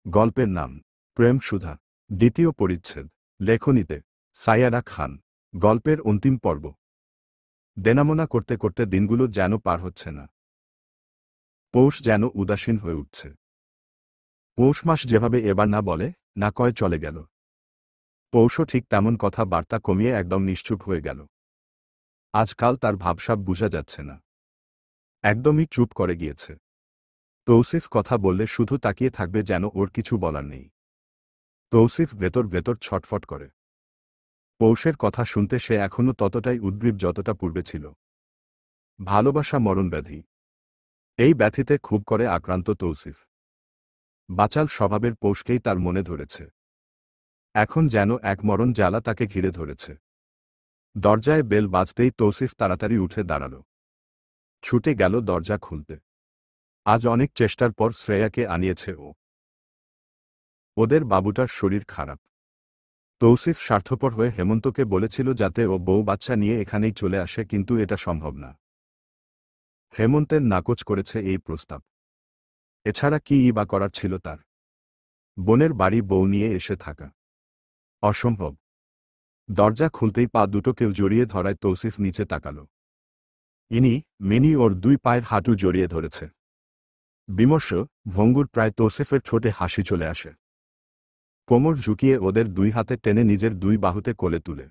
গল্পের নাম প্রেম সুধা। দ্বিতীয় পরিচ্ছেদ। লেখনীতে সাইয়ারা খান। গল্পের অন্তিম পর্ব। দেনামোনা করতে করতে দিনগুলো যেন পার হচ্ছে না। পৌষ যেন উদাসীন হয়ে উঠছে। পৌষ মাস যেভাবে এবার না বলে না কয় চলে গেল। পৌষও ঠিক তেমন কথা বার্তা কমিয়ে একদম নিশ্চুপ হয়ে গেল। আজকাল তার ভাবসাব বোঝা যাচ্ছে না। একদমই চুপ করে গিয়েছে। তৌসিফ কথা বললে শুধু তাকিয়ে থাকবে, যেন ওর কিছু বলার নেই। তৌসিফ ভেতর ভেতর ছটফট করে। পৌষের কথা শুনতে সে এখনো ততটাই উদ্গ্রীব যতটা পূর্বে ছিল। ভালোবাসা মরণ ব্যাধি। এই ব্যাধিতে খুব করে আক্রান্ত তৌসিফ। বাচাল স্বভাবের পৌষকেই তার মনে ধরেছে। এখন যেন এক মরণ জ্বালা তাকে ঘিরে ধরেছে। দরজায় বেল বাজতেই তৌসিফ তাড়াতাড়ি উঠে দাঁড়াল। ছুটে গেল দরজা খুলতে। আজ অনেক চেষ্টার পর শ্রেয়াকে আনিয়েছে ও। ওদের বাবুটার শরীর খারাপ। তৌসিফ স্বার্থপর হয়ে হেমন্তকে বলেছিল যাতে ও বউ বাচ্চা নিয়ে এখানেই চলে আসে, কিন্তু এটা সম্ভব না। হেমন্তের নাকচ করেছে এই প্রস্তাব। এছাড়া কী বা করার ছিল তার? বোনের বাড়ি বউ নিয়ে এসে থাকা অসম্ভব। দরজা খুলতেই পা দুটো কেউ জড়িয়ে ধরায় তৌসিফ নিচে তাকাল। ইনি মিনি ওর দুই পায়ের হাঁটু জড়িয়ে ধরেছে। বিমর্ষ ভঙ্গুর প্রায় তৌসিফের ঠোঁটে হাসি চলে আসে। কোমর ঝুঁকিয়ে ওদের দুই হাতে টেনে নিজের দুই বাহুতে কোলে তুলে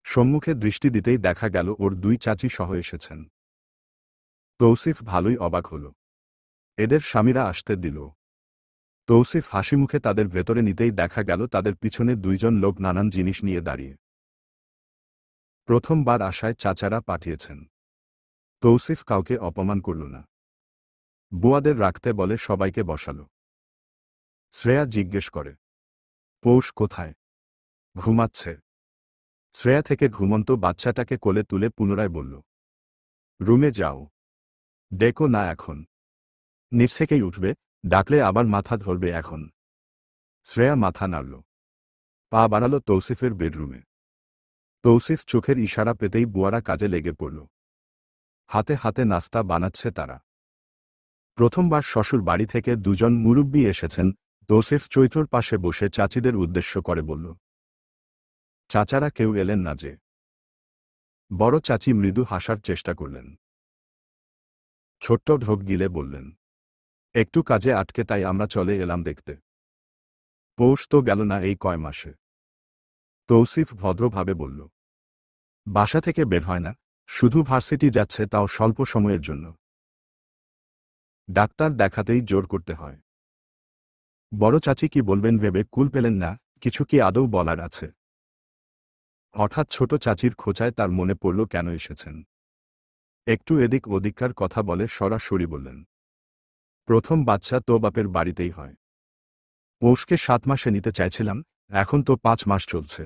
সম্মুখে দৃষ্টি দিতেই দেখা গেল ওর দুই চাচি সহ এসেছেন। তৌসিফ ভালোই অবাক হল। এদের স্বামীরা আসতে দিল। তৌসিফ হাসিমুখে তাদের ভেতরে নিতেই দেখা গেল তাদের পিছনে দুইজন লোক নানান জিনিস নিয়ে দাঁড়িয়ে। প্রথমবার আশায় চাচারা পাঠিয়েছেন। তৌসিফ কাউকে অপমান করল না। বুয়াদের রাখতে বলে সবাইকে বসালো। শ্রেয়া জিজ্ঞেস করে, পৌষ কোথায়? ঘুমাচ্ছে। শ্রেয়া থেকে ঘুমন্ত বাচ্চাটাকে কোলে তুলে পুনরায় বলল, রুমে যাও। ডেকো না এখন। নিচ থেকেই উঠবে, ডাকলে আবার মাথা ধরবে এখন। শ্রেয়া মাথা নাড়ল। পা বাড়াল তৌসিফের বেডরুমে। তৌসিফ চোখের ইশারা পেতেই বুয়ারা কাজে লেগে পড়ল। হাতে হাতে নাস্তা বানাচ্ছে তারা। প্রথমবার শ্বশুর বাড়ি থেকে দুজন মুরুব্বি এসেছেন। তৌসিফ চৈত্রর পাশে বসে চাচিদের উদ্দেশ্য করে বলল, চাচারা কেউ এলেন না যে? বড় চাচি মৃদু হাসার চেষ্টা করলেন। ছোট্ট ঢোক গিলে বললেন, একটু কাজে আটকে, তাই আমরা চলে এলাম দেখতে। পৌষ তো গেল না এই কয় মাসে। তৌসিফ ভদ্রভাবে বলল, বাসা থেকে বের হয় না, শুধু ভার্সিটি যাচ্ছে, তাও স্বল্প সময়ের জন্য। ডাক্তার দেখাতেই জোর করতে হয়। বড় চাচি কি বলবেন ভেবে কুল পেলেন না, কিছু কি আদৌ বলার আছে? হঠাৎ ছোট চাচির খোঁচায় তার মনে পড়ল কেন এসেছেন। একটু এদিক ওদিককার কথা বলে সরাসরি বললেন, প্রথম বাচ্চা তো বাপের বাড়িতেই হয়। পৌষকে 7 মাসে নিতে চাইছিলাম, এখন তো 5 মাস চলছে।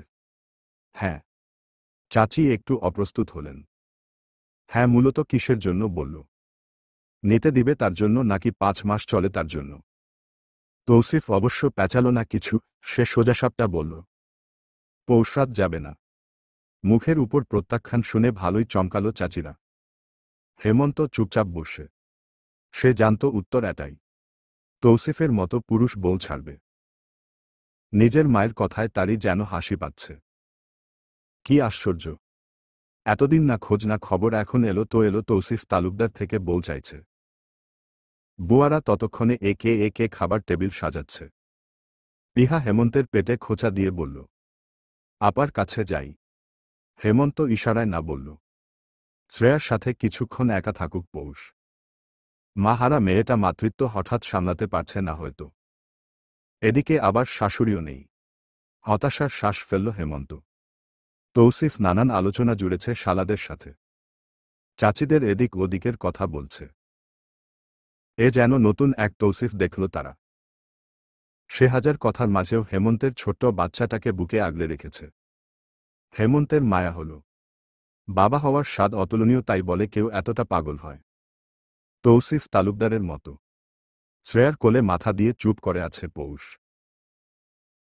হ্যাঁ। চাচি একটু অপ্রস্তুত হলেন। হ্যাঁ, মূলত কিসের জন্য বলল? নিতে দিবে তার জন্য নাকি 5 মাস চলে তার জন্য? তৌসিফ অবশ্য প্যাচালো না কিছু, সে সোজাসাপটা বলল, পৌষরাত যাবে না। মুখের উপর প্রত্যাখ্যান শুনে ভালোই চমকালো চাচিরা। হেমন্ত চুপচাপ বসে। সে জানত উত্তর এটাই। তৌসিফের মতো পুরুষ বউ ছাড়বে। নিজের মায়ের কথায় তারই যেন হাসি পাচ্ছে। কি আশ্চর্য! এতদিন না খোঁজ না খবর এখন এলো তো এলো তৌসিফ তালুকদার থেকে বউ চাইছে। বুয়ারা ততক্ষণে একে একে খাবার টেবিল সাজাচ্ছে। পিহা হেমন্তের পেটে খোঁচা দিয়ে বলল, আপার কাছে যাই। হেমন্ত ইশারায় না বলল। শ্রেয়ার সাথে কিছুক্ষণ একা থাকুক পৌষ। মাহারা মেয়েটা মাতৃত্ব হঠাৎ সামলাতে পারছে না হয়তো। এদিকে আবার শাশুড়িও নেই। হতাশার শ্বাস ফেলল হেমন্ত। তৌসিফ নানান আলোচনা জুড়েছে শালাদের সাথে। চাচিদের এদিক ওদিকের কথা বলছে। এ যেন নতুন এক তৌসিফ দেখল তারা। সে হাজার কথার মাঝেও হেমন্তের ছোট্ট বাচ্চাটাকে বুকে আগলে রেখেছে। হেমন্তের মায়া হল। বাবা হওয়ার স্বাদ অতুলনীয়, তাই বলে কেউ এতটা পাগল হয়? তৌসিফ তালুকদারের মতো। শ্রেয়ার কোলে মাথা দিয়ে চুপ করে আছে পৌষ।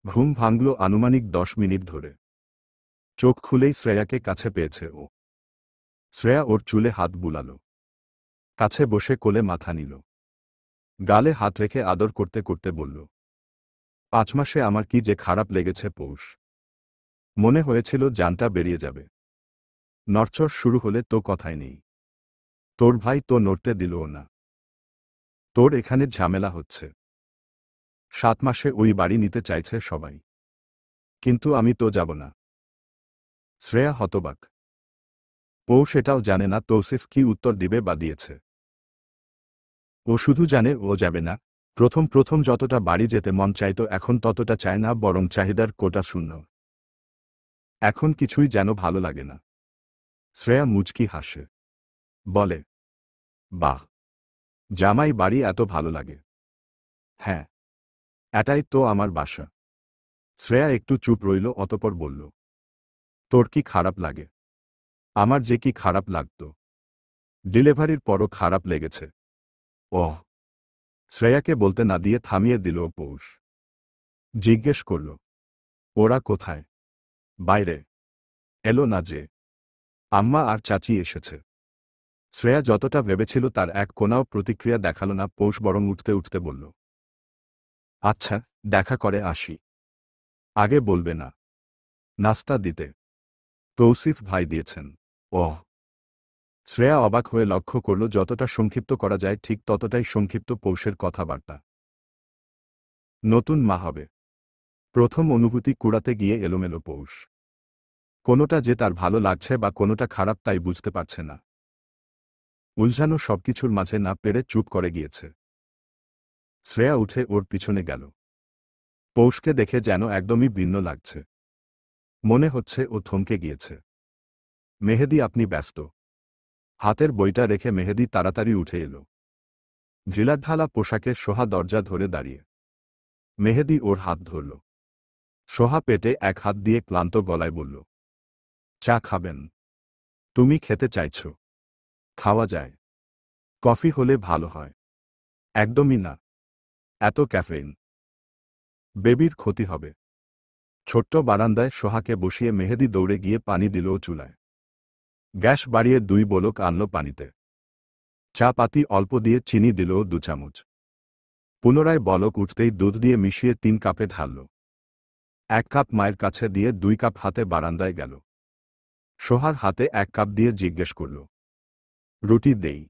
ঘুম ভাঙল আনুমানিক 10 মিনিট ধরে। চোখ খুলেই শ্রেয়াকে কাছে পেয়েছে ও। শ্রেয়া ওর চুলে হাত বুলাল। কাছে বসে কোলে মাথা নিল। গালে হাত রেখে আদর করতে করতে বলল, 5 মাসে আমার কি যে খারাপ লেগেছে পৌষ। মনে হয়েছিল জানটা বেরিয়ে যাবে। নড়চড় শুরু হলে তো কথাই নেই। তোর ভাই তো নড়তে দিলও না। তোর এখানে ঝামেলা হচ্ছে। 7 মাসে ওই বাড়ি নিতে চাইছে সবাই। কিন্তু আমি তো যাব না। শ্রেয়া হতবাক। পৌষ এটাও জানে না তৌসিফ কি উত্তর দিবে বা দিয়েছে। ও শুধু জানে ও যাবে না। প্রথম প্রথম যতটা বাড়ি যেতে মন চাইতো এখন ততটা চায় না, বরং চাহিদার কোটা শূন্য। এখন কিছুই যেন ভালো লাগে না। শ্রেয়া মুচকি হাসে। বলে, বাহ, জামাই বাড়ি এত ভালো লাগে। হ্যাঁ, এটাই তো আমার বাসা। শ্রেয়া একটু চুপ রইল, অতঃপর বলল, তোর কি খারাপ লাগে? আমার যে কি খারাপ লাগতো। ডেলিভারির পরও খারাপ লেগেছে। ওহ। শ্রেয়াকে বলতে না দিয়ে থামিয়ে দিল পৌষ। জিজ্ঞেস করল, ওরা কোথায়? বাইরে। এলো না যে? আম্মা আর চাচি এসেছে। শ্রেয়া যতটা ভেবেছিল তার এক কোনাও প্রতিক্রিয়া দেখালো না। পৌষ বরং উঠতে উঠতে বলল, আচ্ছা, দেখা করে আসি। আগে বলবে না? নাস্তা দিতে তৌসিফ ভাই দিয়েছেন। ওহ। শ্রেয়া অবাক হয়ে লক্ষ্য করল যতটা সংক্ষিপ্ত করা যায় ঠিক ততটাই সংক্ষিপ্ত পৌষের কথাবার্তা। নতুন মা হবে। প্রথম অনুভূতি কুড়াতে গিয়ে এলোমেলো পৌষ। কোনোটা যে তার ভালো লাগছে বা কোনোটা খারাপ তাই বুঝতে পারছে না। উলঝানো সবকিছুর মাঝে না পেরে চুপ করে গিয়েছে। শ্রেয়া উঠে ওর পিছনে গেল। পৌষকে দেখে যেন একদমই ভিন্ন লাগছে। মনে হচ্ছে ও থমকে গিয়েছে। মেহেদি, আপনি ব্যস্ত? হাতের বইটা রেখে মেহেদি তাড়াতাড়ি উঠে এলো। ঢিলাঢালা পোশাকে সোহা দরজা ধরে দাঁড়িয়ে। মেহেদি ওর হাত ধরল। সোহা পেটে এক হাত দিয়ে ক্লান্ত গলায় বলল, চা খাবেন? তুমি খেতে চাইছ? খাওয়া যায়। কফি হলে ভালো হয়। একদমই না। এত ক্যাফেইন। বেবির ক্ষতি হবে। ছোট্ট বারান্দায় সোহাকে বসিয়ে মেহেদি দৌড়ে গিয়ে পানি দিল চুলায়। গ্যাস বাড়িয়ে 2 বলক আনল পানিতে। চা পাতি অল্প দিয়ে চিনি দিল 2 চামচ। পুনরায় বলক উঠতেই দুধ দিয়ে মিশিয়ে 3 কাপে ঢালল। 1 কাপ মায়ের কাছে দিয়ে 2 কাপ হাতে বারান্দায় গেল। সোহার হাতে 1 কাপ দিয়ে জিজ্ঞেস করল, রুটি দেই?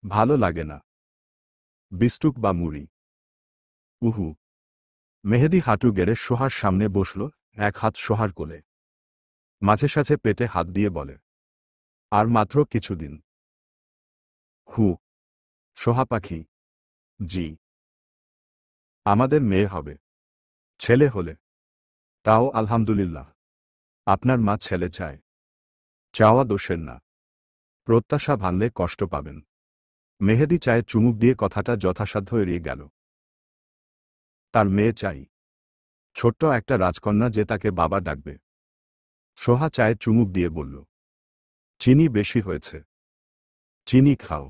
ভালো লাগে না। বিস্কুট বা মুড়ি? উহু। মেহেদি হাঁটু গেড়ে সোহার সামনে বসল, এক হাত সোহার কোলে। মাঝে সাঝে পেটে হাত দিয়ে বলে, আর মাত্র কিছুদিন। হু। সোহা পাখি। জি। আমাদের মেয়ে হবে। ছেলে হলে? তাও আলহামদুলিল্লাহ। আপনার মা ছেলে চায়। চাওয়া দোষের না। প্রত্যাশা ভাঙলে কষ্ট পাবেন। মেহেদি চায়ে চুমুক দিয়ে কথাটা যথাসাধ্য এড়িয়ে গেল। তার মেয়ে চাই। ছোট্ট একটা রাজকন্যা যে তাকে বাবা ডাকবে। সোহা চায়ে চুমুক দিয়ে বলল, চিনি বেশি হয়েছে। চিনি খাও।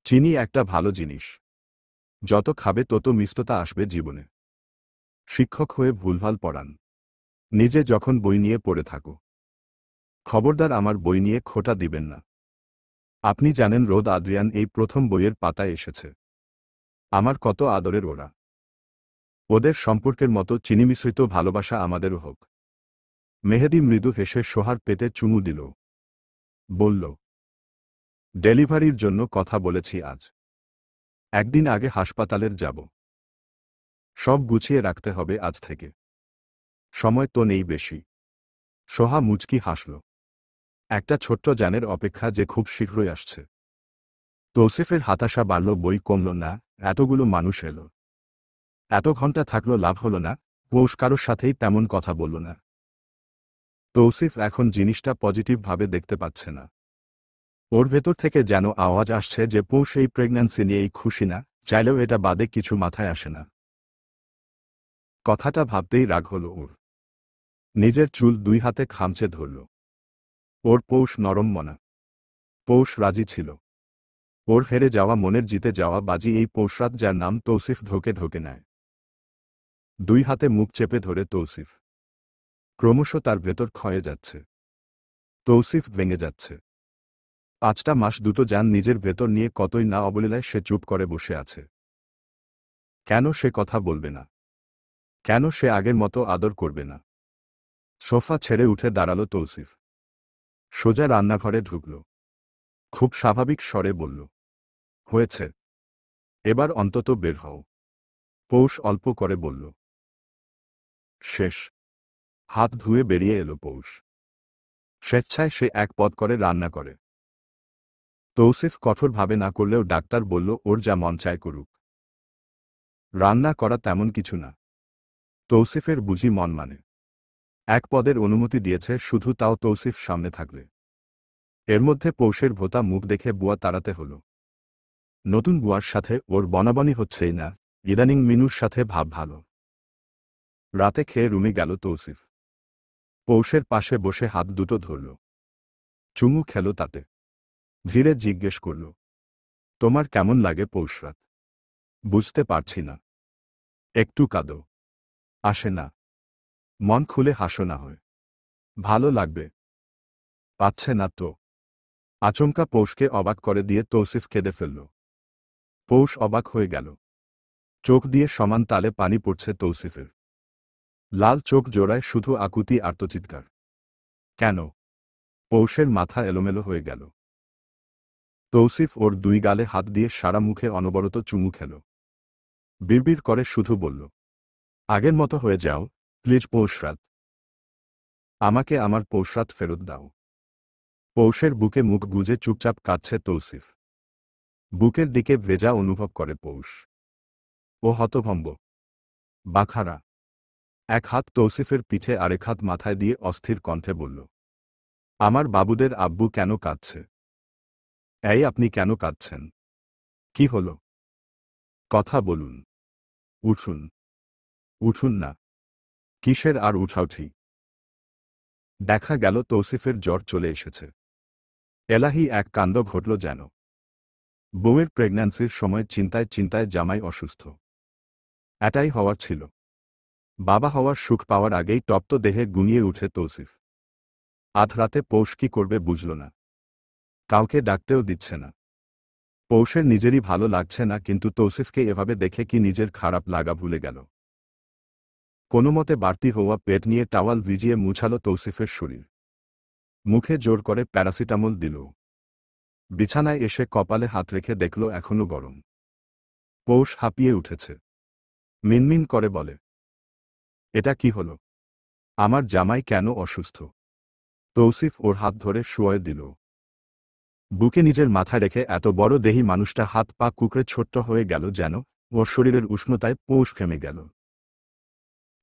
চিনি একটা ভালো জিনিস। যত খাবে তত মিষ্টতা আসবে জীবনে। শিক্ষক হয়ে ভুলভাল পড়ান। নিজে যখন বই নিয়ে পড়ে থাকো, খবরদার আমার বই নিয়ে খোঁটা দিবেন না। আপনি জানেন রোদ আদ্রিয়ান এই প্রথম বইয়ের পাতায় এসেছে। আমার কত আদরের ওরা। ওদের সম্পর্কের মতো চিনিমিশ্রিত ভালোবাসা আমাদেরও হোক। মেহেদি মৃদু হেসে সোহার পেটে চুমু দিল। বলল, ডেলিভারির জন্য কথা বলেছি আজ। একদিন আগে হাসপাতালের যাব। সব গুছিয়ে রাখতে হবে আজ থেকে। সময় তো নেই বেশি। সোহা মুচকি হাসল। একটা ছোট্ট জানের অপেক্ষা যে খুব শীঘ্রই আসছে। তৌসিফের হতাশা বাড়ল, বই কমল না। এতগুলো মানুষ এলো। এত ঘন্টা থাকলো, লাভ হলো না। পৌষ কারোর সাথেই তেমন কথা বলল না। তৌসিফ এখন জিনিসটা পজিটিভভাবে দেখতে পাচ্ছে না। ওর ভেতর থেকে যেন আওয়াজ আসছে যে পৌষ এই প্রেগন্যান্সি নিয়েই খুশি না, চাইলেও এটা বাদে কিছু মাথায় আসে না। কথাটা ভাবতেই রাগ হলো ওর। নিজের চুল 2 হাতে খামচে ধরল। ওর পৌষ নরম মনা। পৌষ রাজি ছিল। ওর হেরে যাওয়া মনের জিতে যাওয়া বাজি এই পৌষরাত, যার নাম তৌসিফ, ঢোকে ঢোকে নেয়। 2 হাতে মুখ চেপে ধরে তৌসিফ। ক্রমশ তার ভেতর ক্ষয়ে যাচ্ছে। তৌসিফ ভেঙে যাচ্ছে। 5টা মাস, 2টো জান নিজের ভেতর নিয়ে কতই না অবলীলায় সে চুপ করে বসে আছে। কেন সে কথা বলবে না? কেন সে আগের মতো আদর করবে না? সোফা ছেড়ে উঠে দাঁড়ালো তৌসিফ। সোজা রান্নাঘরে ঢুকল। খুব স্বাভাবিক স্বরে বলল, হয়েছে, এবার অন্তত বের হও। পৌষ অল্প করে বলল, শেষ। হাত ধুয়ে বেরিয়ে এলো পৌষ। স্বেচ্ছায় সে এক পদ করে রান্না করে। তৌসিফ কঠোরভাবে না করলেও ডাক্তার বলল ওর যা মন চায় করুক। রান্না করা তেমন কিছু না। তৌসিফের বুঝি মন মানে। এক পদের অনুমতি দিয়েছে শুধু, তাও তৌসিফ সামনে থাকলে। এর মধ্যে পৌষের ভোতা মুখ দেখে বুয়া তাড়াতে হলো। নতুন বুয়ার সাথে ওর বনাবনি হচ্ছেই না, ইদানিং মিনুর সাথে ভাব ভালো। রাতে খেয়ে রুমে গেল তৌসিফ। পৌষের পাশে বসে হাত দুটো ধরল। চুমু খেল তাতে। ধীরে জিজ্ঞেস করল, তোমার কেমন লাগে পৌষরাত? বুঝতে পারছি না। একটু কাঁদো। আসে না। মন খুলে হাসো না হয়। ভালো লাগবে। পাচ্ছে না তো। আচমকা পৌষকে অবাক করে দিয়ে তৌসিফ কেঁদে ফেলল। পৌষ অবাক হয়ে গেল। চোখ দিয়ে সমান তালে পানি পড়ছে তৌসিফের। লাল চোখ জোড়ায় শুধু আকুতি আর্তচিৎকার। কেন? পৌষের মাথা এলোমেলো হয়ে গেল। তৌসিফ ওর দুই গালে হাত দিয়ে সারা মুখে অনবরত চুমু খেল। বিড়বিড় করে শুধু বলল, আগের মতো হয়ে যাও প্লিজ পৌষরাত। আমাকে আমার পৌষরাত ফেরত দাও। পৌষের বুকে মুখ গুজে চুপচাপ কাঁদছে তৌসিফ। বুকের দিকে ভেজা অনুভব করে পৌষ। ও হতভম্ব। বাখারা। এক হাত তৌসিফের পিঠে আরেক হাত মাথায় দিয়ে অস্থির কণ্ঠে বলল, আমার বাবুদের আব্বু কেন কাঁদছে? এই আপনি কেন কাঁদছেন? কি হল? কথা বলুন। উঠুন। উঠুন না। কিসের আর উঠাউঠি? দেখা গেল তৌসিফের জ্বর চলে এসেছে। এলাহি এক কাণ্ড ঘটল যেন। বউয়ের প্রেগন্যান্সির সময় চিন্তায় চিন্তায় জামাই অসুস্থ। এটাই হওয়ার ছিল। বাবা হওয়ার সুখ পাওয়ার আগেই তপ্ত দেহে গুনিয়ে উঠে তৌসিফ। আধ রাতে পৌষ কি করবে বুঝল না। কাউকে ডাকতেও দিচ্ছে না। পৌষের নিজেরই ভালো লাগছে না, কিন্তু তৌসিফকে এভাবে দেখে কি নিজের খারাপ লাগা ভুলে গেল। কোনোমতে বাড়তি হওয়া পেট নিয়ে টাওয়াল ভিজিয়ে মুছালো তৌসিফের শরীর। মুখে জোর করে প্যারাসিটামল দিল। বিছানায় এসে কপালে হাত রেখে দেখল এখনো গরম। পৌষ হাঁপিয়ে উঠেছে। মিনমিন করে বলে, এটা কি হলো? আমার জামাই কেন অসুস্থ? তৌসিফ ওর হাত ধরে শুয়োয় দিল। বুকে নিজের মাথা রেখে এত বড় দেহি মানুষটা হাত পা কুকড়ে ছোট্ট হয়ে গেল যেন। ওর শরীরের উষ্ণতায় পৌষ ঘেমে গেল।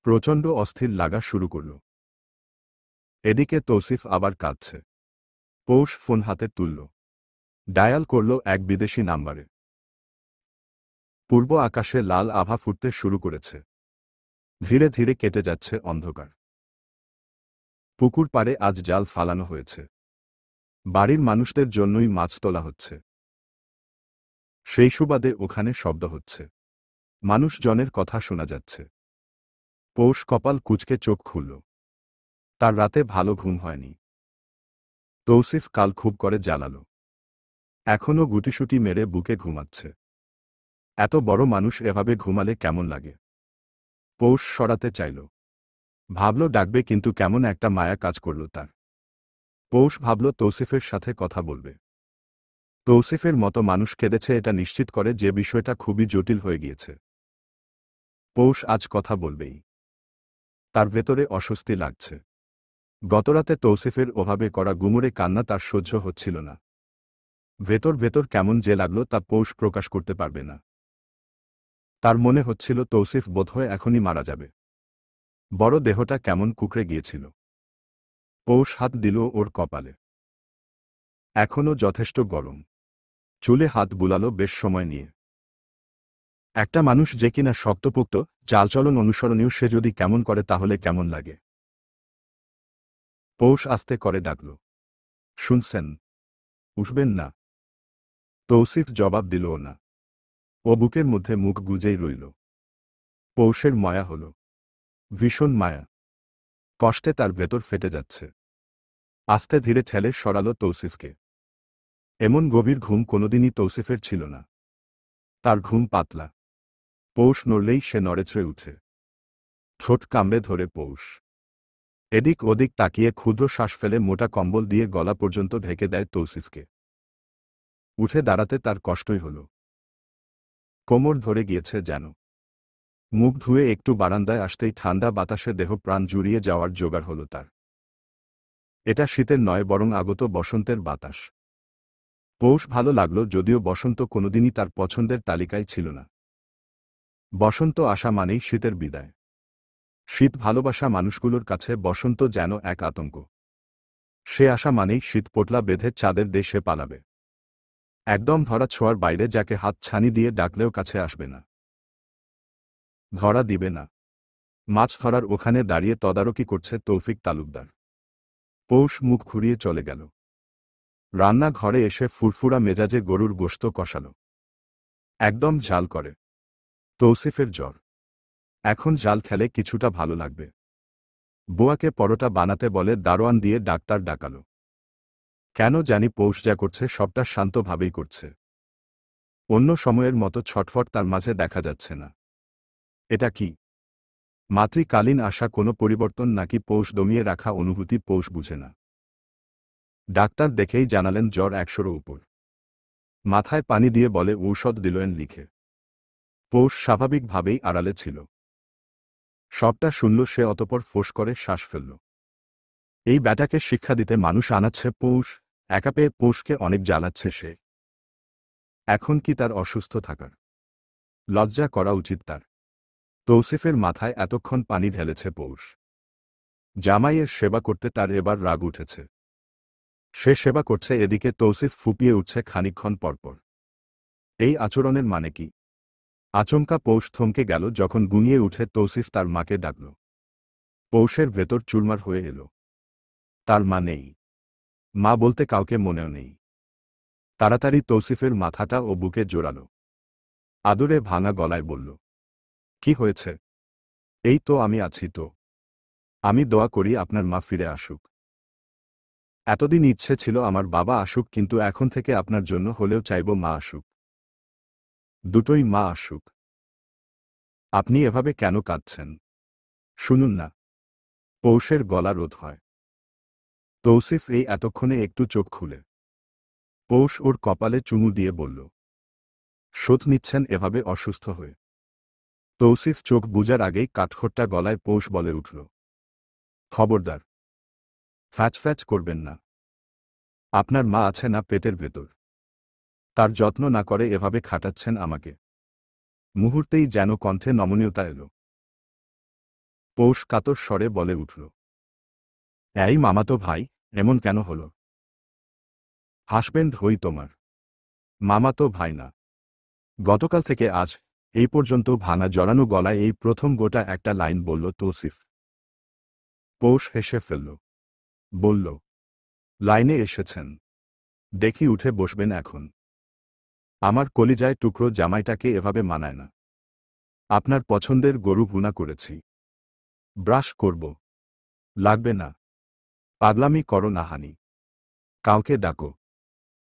প্রচণ্ড অস্থির লাগা শুরু করল। এদিকে তৌসিফ আবার কাঁদছে। পৌষ ফোন হাতে তুলল। ডায়াল করল এক বিদেশি নাম্বারে। পূর্ব আকাশে লাল আভা ফুটতে শুরু করেছে। ধীরে ধীরে কেটে যাচ্ছে অন্ধকার। পুকুর পাড়ে আজ জাল ফালানো হয়েছে। বাড়ির মানুষদের জন্যই মাছ তোলা হচ্ছে। সেই সুবাদে ওখানে শব্দ হচ্ছে। মানুষজনের কথা শোনা যাচ্ছে। পৌষ কপাল কুঁচকে চোখ খুলল। তার রাতে ভালো ঘুম হয়নি। তৌসিফ কাল খুব করে জ্বালালো। এখনও গুটিসুটি মেরে বুকে ঘুমাচ্ছে। এত বড় মানুষ এভাবে ঘুমালে কেমন লাগে? পৌষ সরাতে চাইল। ভাবল ডাকবে, কিন্তু কেমন একটা মায়া কাজ করল তার। পৌষ ভাবল তৌসিফের সাথে কথা বলবে। তৌসিফের মতো মানুষ কেঁদেছে এটা নিশ্চিত করে যে বিষয়টা খুবই জটিল হয়ে গিয়েছে। পৌষ আজ কথা বলবেই। তার ভেতরে অস্বস্তি লাগছে। গতরাতে তৌসিফের ওভাবে করা গুমরে কান্না তার সহ্য হচ্ছিল না। ভেতর ভেতর কেমন যে লাগলো তা পৌষ প্রকাশ করতে পারবে না। তার মনে হচ্ছিল তৌসিফ বোধহয় এখনই মারা যাবে। বড় দেহটা কেমন কুকড়ে গিয়েছিল। পৌষ হাত দিল ওর কপালে। এখনও যথেষ্ট গরম। চুলে হাত বুলালো বেশ সময় নিয়ে। একটা মানুষ যে কিনা শক্তপোক্ত, চালচলন অনুসরণীয়, সে যদি কেমন করে তাহলে কেমন লাগে? পৌষ আস্তে করে ডাকল, শুনছেন? উঠবেন না? তৌসিফ জবাব দিল না। ও বুকের মধ্যে মুখ গুজেই রইল। পৌষের মায়া হল। ভীষণ মায়া। কষ্টে তার ভেতর ফেটে যাচ্ছে। আস্তে ধীরে ঠেলে সরালো তৌসিফকে। এমন গভীর ঘুম কোনোদিনই তৌসিফের ছিল না। তার ঘুম পাতলা। পৌষ নড়লেই সে নড়েচড়ে উঠে। ঠোঁট কামড়ে ধরে পৌষ এদিক ওদিক তাকিয়ে ক্ষুদ্র শ্বাস ফেলে মোটা কম্বল দিয়ে গলা পর্যন্ত ঢেকে দেয় তৌসিফকে। উঠে দাঁড়াতে তার কষ্টই হল। কোমর ধরে গিয়েছে যেন। মুখ ধুয়ে একটু বারান্দায় আসতেই ঠান্ডা বাতাসে দেহ প্রাণ জুড়িয়ে যাওয়ার জোগাড় হল তার। এটা শীতের নয়, বরং আগত বসন্তের বাতাস। পৌষ ভালো লাগল, যদিও বসন্ত কোনোদিনই তার পছন্দের তালিকায় ছিল না। বসন্ত আসা মানেই শীতের বিদায়। শীত ভালোবাসা মানুষগুলোর কাছে বসন্ত যেন এক আতঙ্ক। সে আসা মানেই শীত পোটলা বেঁধে চাঁদের দেশে পালাবে। একদম ধরা ছোঁয়ার বাইরে যাকে হাত ছানি দিয়ে ডাকলেও কাছে আসবে না, ধরা দিবে না। মাছ ধরার ওখানে দাঁড়িয়ে তদারকি করছে তৌফিক তালুকদার। পৌষ মুখ ঘুরিয়ে চলে গেল। রান্নাঘরে এসে ফুরফুরা মেজাজে গরুর গোশত কষাল। একদম ঝাল করে। তৌসিফের জ্বর। এখন জাল খেলে কিছুটা ভালো লাগবে। বুয়াকে পরোটা বানাতে বলে দারোয়ান দিয়ে ডাক্তার ডাকাল। কেন জানি পৌষ যা করছে সবটা শান্তভাবেই করছে। অন্য সময়ের মতো ছটফট তার মাঝে দেখা যাচ্ছে না। এটা কি মাতৃকালীন আসা কোনো পরিবর্তন, নাকি পৌষ দমিয়ে রাখা অনুভূতি পৌষ বুঝে না। ডাক্তার দেখেই জানালেন জ্বর 100-র উপর। মাথায় পানি দিয়ে বলে ঔষধ দিলেন লিখে। পৌষ স্বাভাবিকভাবেই আড়ালে ছিল। সবটা শুনল সে, অতপর ফোঁস করে শ্বাস ফেলল। এই ব্যাটাকে শিক্ষা দিতে মানুষ আনাচ্ছে পৌষ। একা পেয়ে পৌষকে অনেক জ্বালাচ্ছে সে। এখন কি তার অসুস্থ থাকার লজ্জা করা উচিত তার? তৌসিফের মাথায় এতক্ষণ পানি ঢেলেছে পৌষ। জামাইয়ের সেবা করতে তার এবার রাগ উঠেছে। সে সেবা করছে, এদিকে তৌসিফ ফুপিয়ে উঠছে খানিকক্ষণ পরপর। এই আচরণের মানে কি? আচমকা পৌষ থমকে গেল যখন গুনিয়ে উঠে তৌসিফ তার মাকে ডাকল। পৌষের ভেতর চুরমার হয়ে এল। তার মা নেই। মা বলতে কাউকে মনেও নেই। তাড়াতাড়ি তৌসিফের মাথাটা ও বুকে জোরাল। আদরে ভাঙা গলায় বলল, কি হয়েছে? এই তো আমি আছি তো। আমি দোয়া করি আপনার মা ফিরে আসুক। এতদিন ইচ্ছে ছিল আমার বাবা আসুক, কিন্তু এখন থেকে আপনার জন্য হলেও চাইব মা আসুক। দুটোই মা আসুক। আপনি এভাবে কেন কাঁদছেন? শুনুন না। পৌষের গলা রোধ হয়। তৌসিফ এই এতক্ষণে একটু চোখ খুলে। পৌষ ওর কপালে চুমু দিয়ে বলল, শোধ নিচ্ছেন এভাবে অসুস্থ হয়ে? তৌসিফ চোখ বুজার আগেই কাঠখোট্টা গলায় পৌষ বলে উঠল, খবরদার, ফ্যাচ করবেন না। আপনার মা আছে না পেটের ভেতর? তার যত্ন না করে এভাবে খাটাচ্ছেন আমাকে। মুহূর্তেই যেন কণ্ঠে নমনীয়তা এল। পৌষ কাতর স্বরে বলে উঠল, এই মামাতো ভাই, এমন কেন হল? হাসবেন্ড হই তোমার, মামাতো ভাই না। গতকাল থেকে আজ এই পর্যন্ত ভাঙা জড়ানো গলায় এই প্রথম গোটা একটা লাইন বলল তৌসিফ। পৌষ হেসে ফেলল। বলল, লাইনে এসেছেন দেখি, উঠে বসবেন এখন। আমার কলিজায় টুকরো জামাইটাকে এভাবে মানায় না। আপনার পছন্দের গরু ভুনা করেছি। ব্রাশ করব। লাগবে না। পাগলামি করো না হানি। কাউকে ডাকো।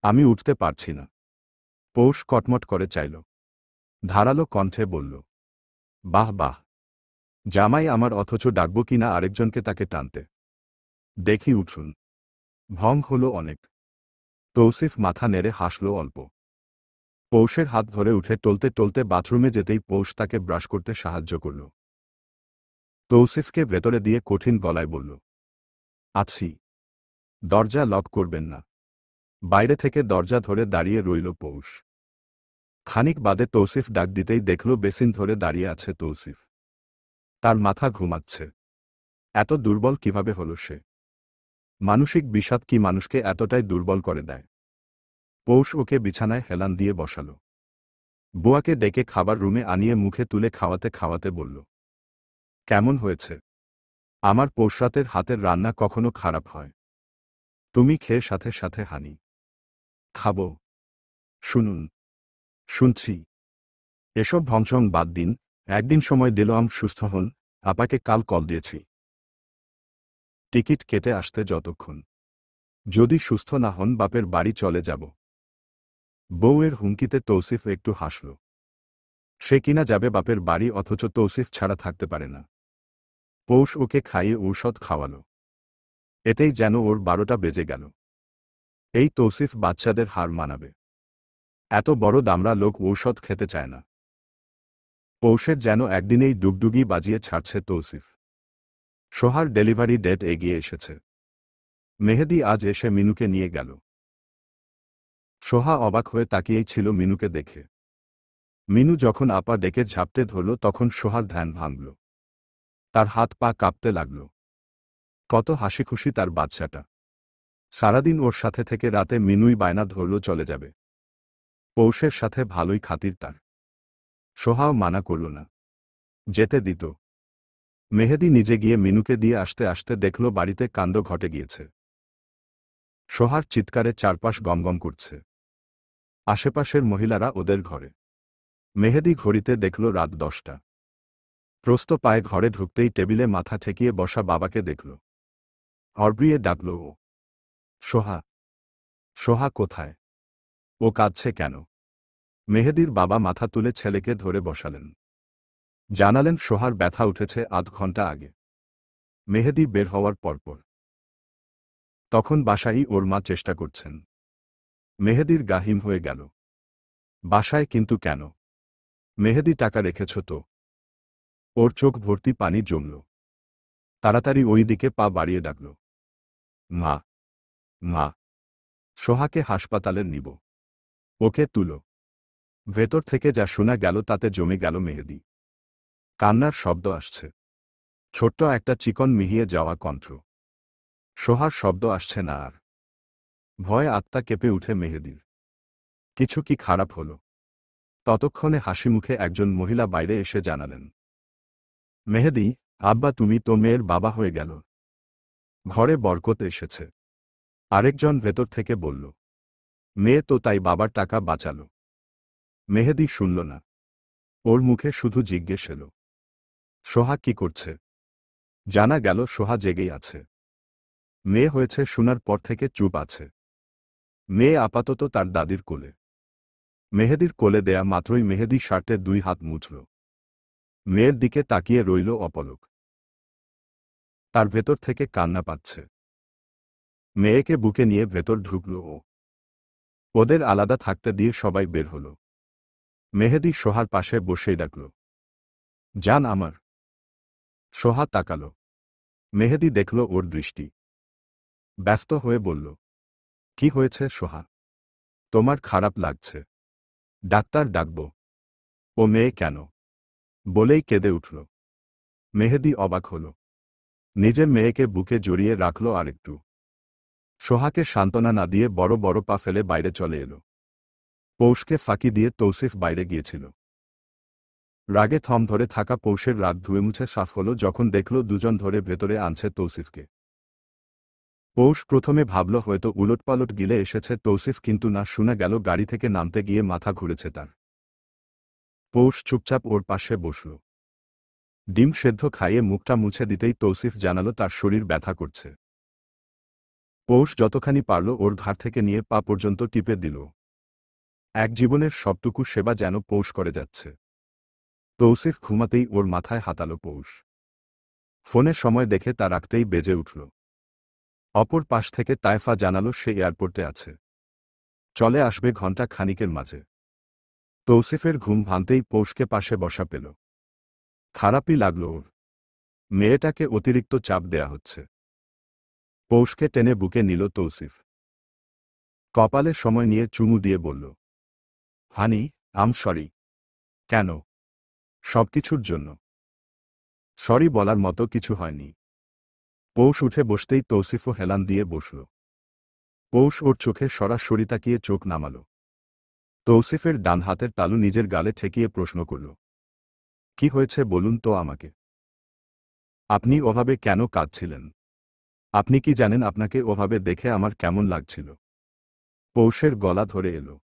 আমি উঠতে পারছি না। পৌষ কটমট করে চাইল। ধারালো কণ্ঠে বলল, বাহ বাহ, জামাই আমার, অথচ ডাকব কিনা আরেকজনকে তাকে টানতে। দেখি উঠুন। ভং হল অনেক। তৌসিফ মাথা নেড়ে হাসল অল্প। পৌষের হাত ধরে উঠে টলতে টলতে বাথরুমে যেতেই পৌষ তাকে ব্রাশ করতে সাহায্য করল। তৌসিফকে ভেতরে দিয়ে কঠিন গলায় বলল, আছি। দরজা লক করবেন না। বাইরে থেকে দরজা ধরে দাঁড়িয়ে রইল পৌষ। খানিক বাদে তৌসিফ ডাক দিতেই দেখল বেসিন ধরে দাঁড়িয়ে আছে তৌসিফ। তার মাথা ঘুমাচ্ছে। এত দুর্বল কিভাবে হল সে? মানসিক বিষাদ কি মানুষকে এতটাই দুর্বল করে দেয়? পৌষ ওকে বিছানায় হেলান দিয়ে বসাল। বুয়াকে ডেকে খাবার রুমে আনিয়ে মুখে তুলে খাওয়াতে খাওয়াতে বলল, কেমন হয়েছে? আমার পৌষরাতের হাতের রান্না কখনো খারাপ হয়? তুমি খেয়ে সাথে সাথে হানি। খাবো। শুনুন। শুনছি। এসব ভংচং বাদ দিন। একদিন সময় দিলাম, সুস্থ হন। আপাকে কাল কল দিয়েছি। টিকিট কেটে আসতে যতক্ষণ। যদি সুস্থ না হন বাপের বাড়ি চলে যাব। বউয়ের হুমকিতে তৌসিফ একটু হাসল। সে কিনা যাবে বাপের বাড়ি, অথচ তৌসিফ ছাড়া থাকতে পারে না। পৌষ ওকে খাইয়ে ঔষধ খাওয়ালো। এতেই যেন ওর 12টা বেজে গেল। এই তৌসিফ বাচ্চাদের হার মানাবে। এত বড় দামড়া লোক ঔষধ খেতে চায় না। পৌষের যেন একদিনেই ডুগডুগি বাজিয়ে ছাড়ছে তৌসিফ। সোহার ডেলিভারি ডেট এগিয়ে এসেছে। মেহেদী আজ এসে মিনুকে নিয়ে গেল। সোহা অবাক হয়ে তাকিয়েই ছিল মিনুকে দেখে। মিনু যখন আপা ডেকে ঝাপটে ধরল তখন সোহার ধ্যান ভাঙল। তার হাত পা কাঁপতে লাগল। কত হাসিখুশি তার বাচ্চাটা। সারাদিন ওর সাথে থেকে রাতে মিনুই বায়না ধরল চলে যাবে। পৌষের সাথে ভালোই খাতির তার। সোহাও মানা করল না, যেতে দিত। মেহেদী নিজে গিয়ে মিনুকে দিয়ে আসতে আসতে দেখল বাড়িতে কাণ্ড ঘটে গিয়েছে। সোহার চিৎকারে চারপাশ গমগম করছে। আশেপাশের মহিলারা ওদের ঘরে। মেহেদী ঘড়িতে দেখল রাত 10টা। প্রস্ত পায়ে ঘরে ঢুকতেই টেবিলে মাথা ঠেকিয়ে বসা বাবাকে দেখল। হড়বড়িয়ে ডাকল ও। সোহা। সোহা কোথায়? ও কাঁদছে কেন? মেহেদীর বাবা মাথা তুলে ছেলেকে ধরে বসালেন। জানালেন সোহার ব্যথা উঠেছে আধ ঘন্টা আগে, মেহেদী বের হওয়ার পরপর। তখন বাসায় ওর মা চেষ্টা করছেন। মেহেদীর গা হিম হয়ে গেল। বাসায় কিন্তু কেন? মেহেদী টাকা রেখেছ তো? ওর চোখ ভর্তি পানি জমল। তাড়াতাড়ি ওই দিকে পা বাড়িয়ে ডাকল। মা। মা। সোহাকে হাসপাতালে নিব। ওকে তুলো। ভেতর থেকে যা শোনা গেল তাতে জমে গেল মেহেদী। কান্নার শব্দ আসছে। ছোট্ট একটা চিকন মিহিয়ে যাওয়া কণ্ঠ। সোহার শব্দ আসছে না আর। ভয়ে আত্মা কেঁপে উঠে মেহেদীর। কিছু কি খারাপ হলো? ততক্ষণে হাসিমুখে একজন মহিলা বাইরে এসে জানালেন, মেহেদী, আব্বা তুমি তো মেয়ের বাবা হয়ে গেল। ঘরে বরকত এসেছে। আরেকজন ভেতর থেকে বলল, মেয়ে তো তাই বাবার টাকা বাঁচালো। মেহেদী শুনল না। ওর মুখে শুধু জিজ্ঞেস এলো, সোহা কি করছে? জানা গেল সোহা জেগেই আছে। মেয়ে হয়েছে শোনার পর থেকে চুপ আছে। মেয়ে আপাতত তার দাদির কোলে। মেহেদীর কোলে দেয়া মাত্রই মেহেদী শার্টে 2 হাত মুছল। মেয়ের দিকে তাকিয়ে রইল অপলক। তার ভেতর থেকে কান্না পাচ্ছে। মেয়েকে বুকে নিয়ে ভেতর ঢুকল ও। ওদের আলাদা থাকতে দিয়ে সবাই বের হল। মেহেদী সোহার পাশে বসেই ডাকল, জান আমার। সোহা তাকাল। মেহেদী দেখল ওর দৃষ্টি। ব্যস্ত হয়ে বলল, কি হয়েছে সোহা? তোমার খারাপ লাগছে? ডাক্তার ডাকব? ও মেয়ে কেন? বলেই কেঁদে উঠল। মেহেদী অবাক হল। নিজের মেয়েকে বুকে জড়িয়ে রাখল আরেকটু। সোহাকে সান্ত্বনা না দিয়ে বড় বড় পা ফেলে বাইরে চলে এলো। পৌষকে ফাঁকি দিয়ে তৌসিফ বাইরে গিয়েছিল। রাগে থম ধরে থাকা পৌষের রাগ ধুয়ে মুছে সাফ হলো যখন দেখল দুজন ধরে ভেতরে আনছে তৌসিফকে। পৌষ প্রথমে ভাবল হয়তো উলটপালট গিলে এসেছে তৌসিফ, কিন্তু না, শোনা গেল গাড়ি থেকে নামতে গিয়ে মাথা ঘুরেছে তার। পৌষ চুপচাপ ওর পাশে বসল। ডিম সেদ্ধ খাইয়ে মুখটা মুছে দিতেই তৌসিফ জানালো তার শরীর ব্যথা করছে। পৌষ যতখানি পারল ওর ঘাড় থেকে নিয়ে পা পর্যন্ত টিপে দিল। এক জীবনের সবটুকু সেবা যেন পৌষ করে যাচ্ছে। তৌসিফ ঘুমাতেই ওর মাথায় হাতালো পৌষ। ফোনে সময় দেখে তা রাখতেই বেজে উঠল। অপর পাশ থেকে তায়েফা জানালো সে এয়ারপোর্টে আছে, চলে আসবে ঘণ্টা খানিকের মাঝে। তৌসিফের ঘুম ভাঙতেই পৌষকে পাশে বসা পেল। খারাপই লাগল ওর। মেয়েটাকে অতিরিক্ত চাপ দেয়া হচ্ছে। পৌষকে টেনে বুকে নিল তৌসিফ। কপালে সময় নিয়ে চুমু দিয়ে বলল, হানি, আম সরি। কেন? সবকিছুর জন্য। সরি বলার মতো কিছু হয়নি। পৌষ উঠে বসতেই তৌসিফও হেলান দিয়ে বসল। পৌষ ওর চোখে সরাসরি তাকিয়ে চোখ নামাল। তৌসিফের ডান হাতের তালু নিজের গালে ঠেকিয়ে প্রশ্ন করল, কি হয়েছে বলুন তো আমাকে? আপনি ওভাবে কেন কাঁদছিলেন? আপনি কি জানেন আপনাকে ওভাবে দেখে আমার কেমন লাগছিল? পৌষের গলা ধরে এলো।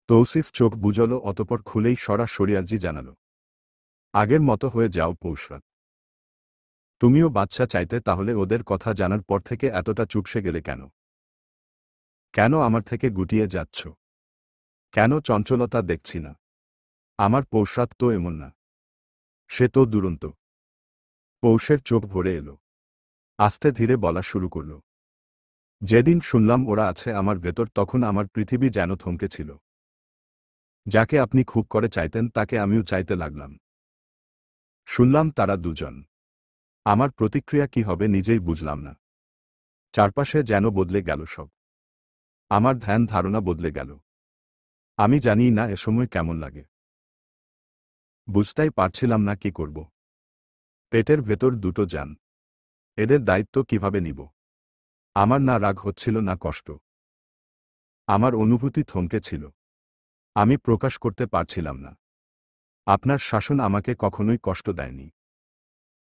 তৌসিফ চোখ বুজল, অতপর খুলেই সরাসরি আর্জি জানাল, আগের মতো হয়ে যাও পৌষরাত। তুমিও বাচ্চা চাইতে, তাহলে ওদের কথা জানার পর থেকে এতটা চুপসে গেলে কেন? কেন আমার থেকে গুটিয়ে যাচ্ছ? কেন চঞ্চলতা দেখছি না? আমার পৌষরাত তো এমন না। সে তো দুরন্ত। পৌষের চোখ ভরে এলো। আস্তে ধীরে বলা শুরু করল। যেদিন শুনলাম ওরা আছে আমার ভেতর, তখন আমার পৃথিবী যেন থমকেছিল। যাকে আপনি খুব করে চাইতেন তাকে আমিও চাইতে লাগলাম। শুনলাম তারা দুজন। আমার প্রতিক্রিয়া কি হবে নিজেই বুঝলাম না। চারপাশে যেন বদলে গেল সব। আমার ধ্যান ধারণা বদলে গেল। আমি জানি না এ সময় কেমন লাগে। বুঝতেই পারছিলাম না কি করব। পেটের ভেতর দুটো যান। এদের দায়িত্ব কিভাবে নিব? আমার না রাগ হচ্ছিল না কষ্ট। আমার অনুভূতি থমকে ছিল। আমি প্রকাশ করতে পারছিলাম না। আপনার শাসন আমাকে কখনোই কষ্ট দেয়নি।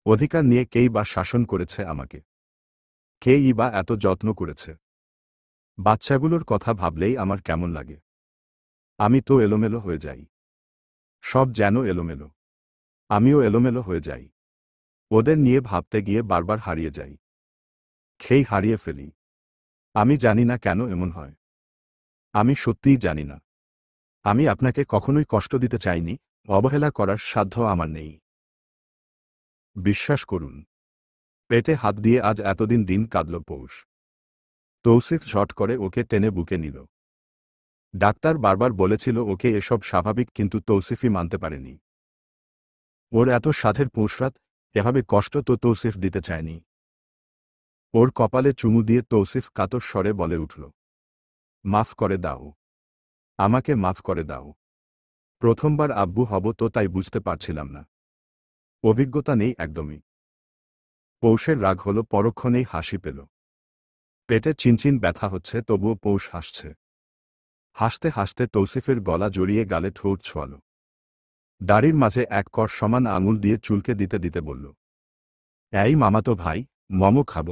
অধিকার নিয়ে কেই বা শাসন করেছে আমাকে? কেই বা এত যত্ন করেছে? বাচ্চাগুলোর কথা ভাবলেই আমার কেমন লাগে। আমি তো এলোমেলো হয়ে যাই। সব যেন এলোমেলো। আমিও এলোমেলো হয়ে যাই। ওদের নিয়ে ভাবতে গিয়ে বারবার হারিয়ে যাই। খেই হারিয়ে ফেলি। আমি জানি না কেন এমন হয়। আমি সত্যিই জানি না। আমি আপনাকে কখনোই কষ্ট দিতে চাইনি, অবহেলা করার সাধ্য আমার নেই। বিশ্বাস করুন। পেটে হাত দিয়ে আজ এতদিন দিন কাঁদল পৌষ। তৌসিফ ঝট করে ওকে টেনে বুকে নিল। ডাক্তার বারবার বলেছিল ওকে এসব স্বাভাবিক, কিন্তু তৌসিফই মানতে পারেনি। ওর এত সাধের পৌষরাত, এভাবে কষ্ট তো তৌসিফ দিতে চায়নি। ওর কপালে চুমু দিয়ে তৌসিফ কাতর স্বরে বলে উঠল, মাফ করে দাও। আমাকে মাফ করে দাও। প্রথমবার আব্বু হব তো তাই বুঝতে পারছিলাম না। অভিজ্ঞতা নেই একদমই। পৌষের রাগ হলো পরক্ষণেই হাসি পেল। পেটে চিনচিন ব্যথা হচ্ছে, তবুও পৌষ হাসছে। হাসতে হাসতে তৌসিফের গলা জড়িয়ে গালে ঠোঁট ছোঁয়াল। দাড়ির মাঝে এক কর সমান আঙুল দিয়ে চুলকে দিতে দিতে বলল, এই মামাতো ভাই, মমো খাব।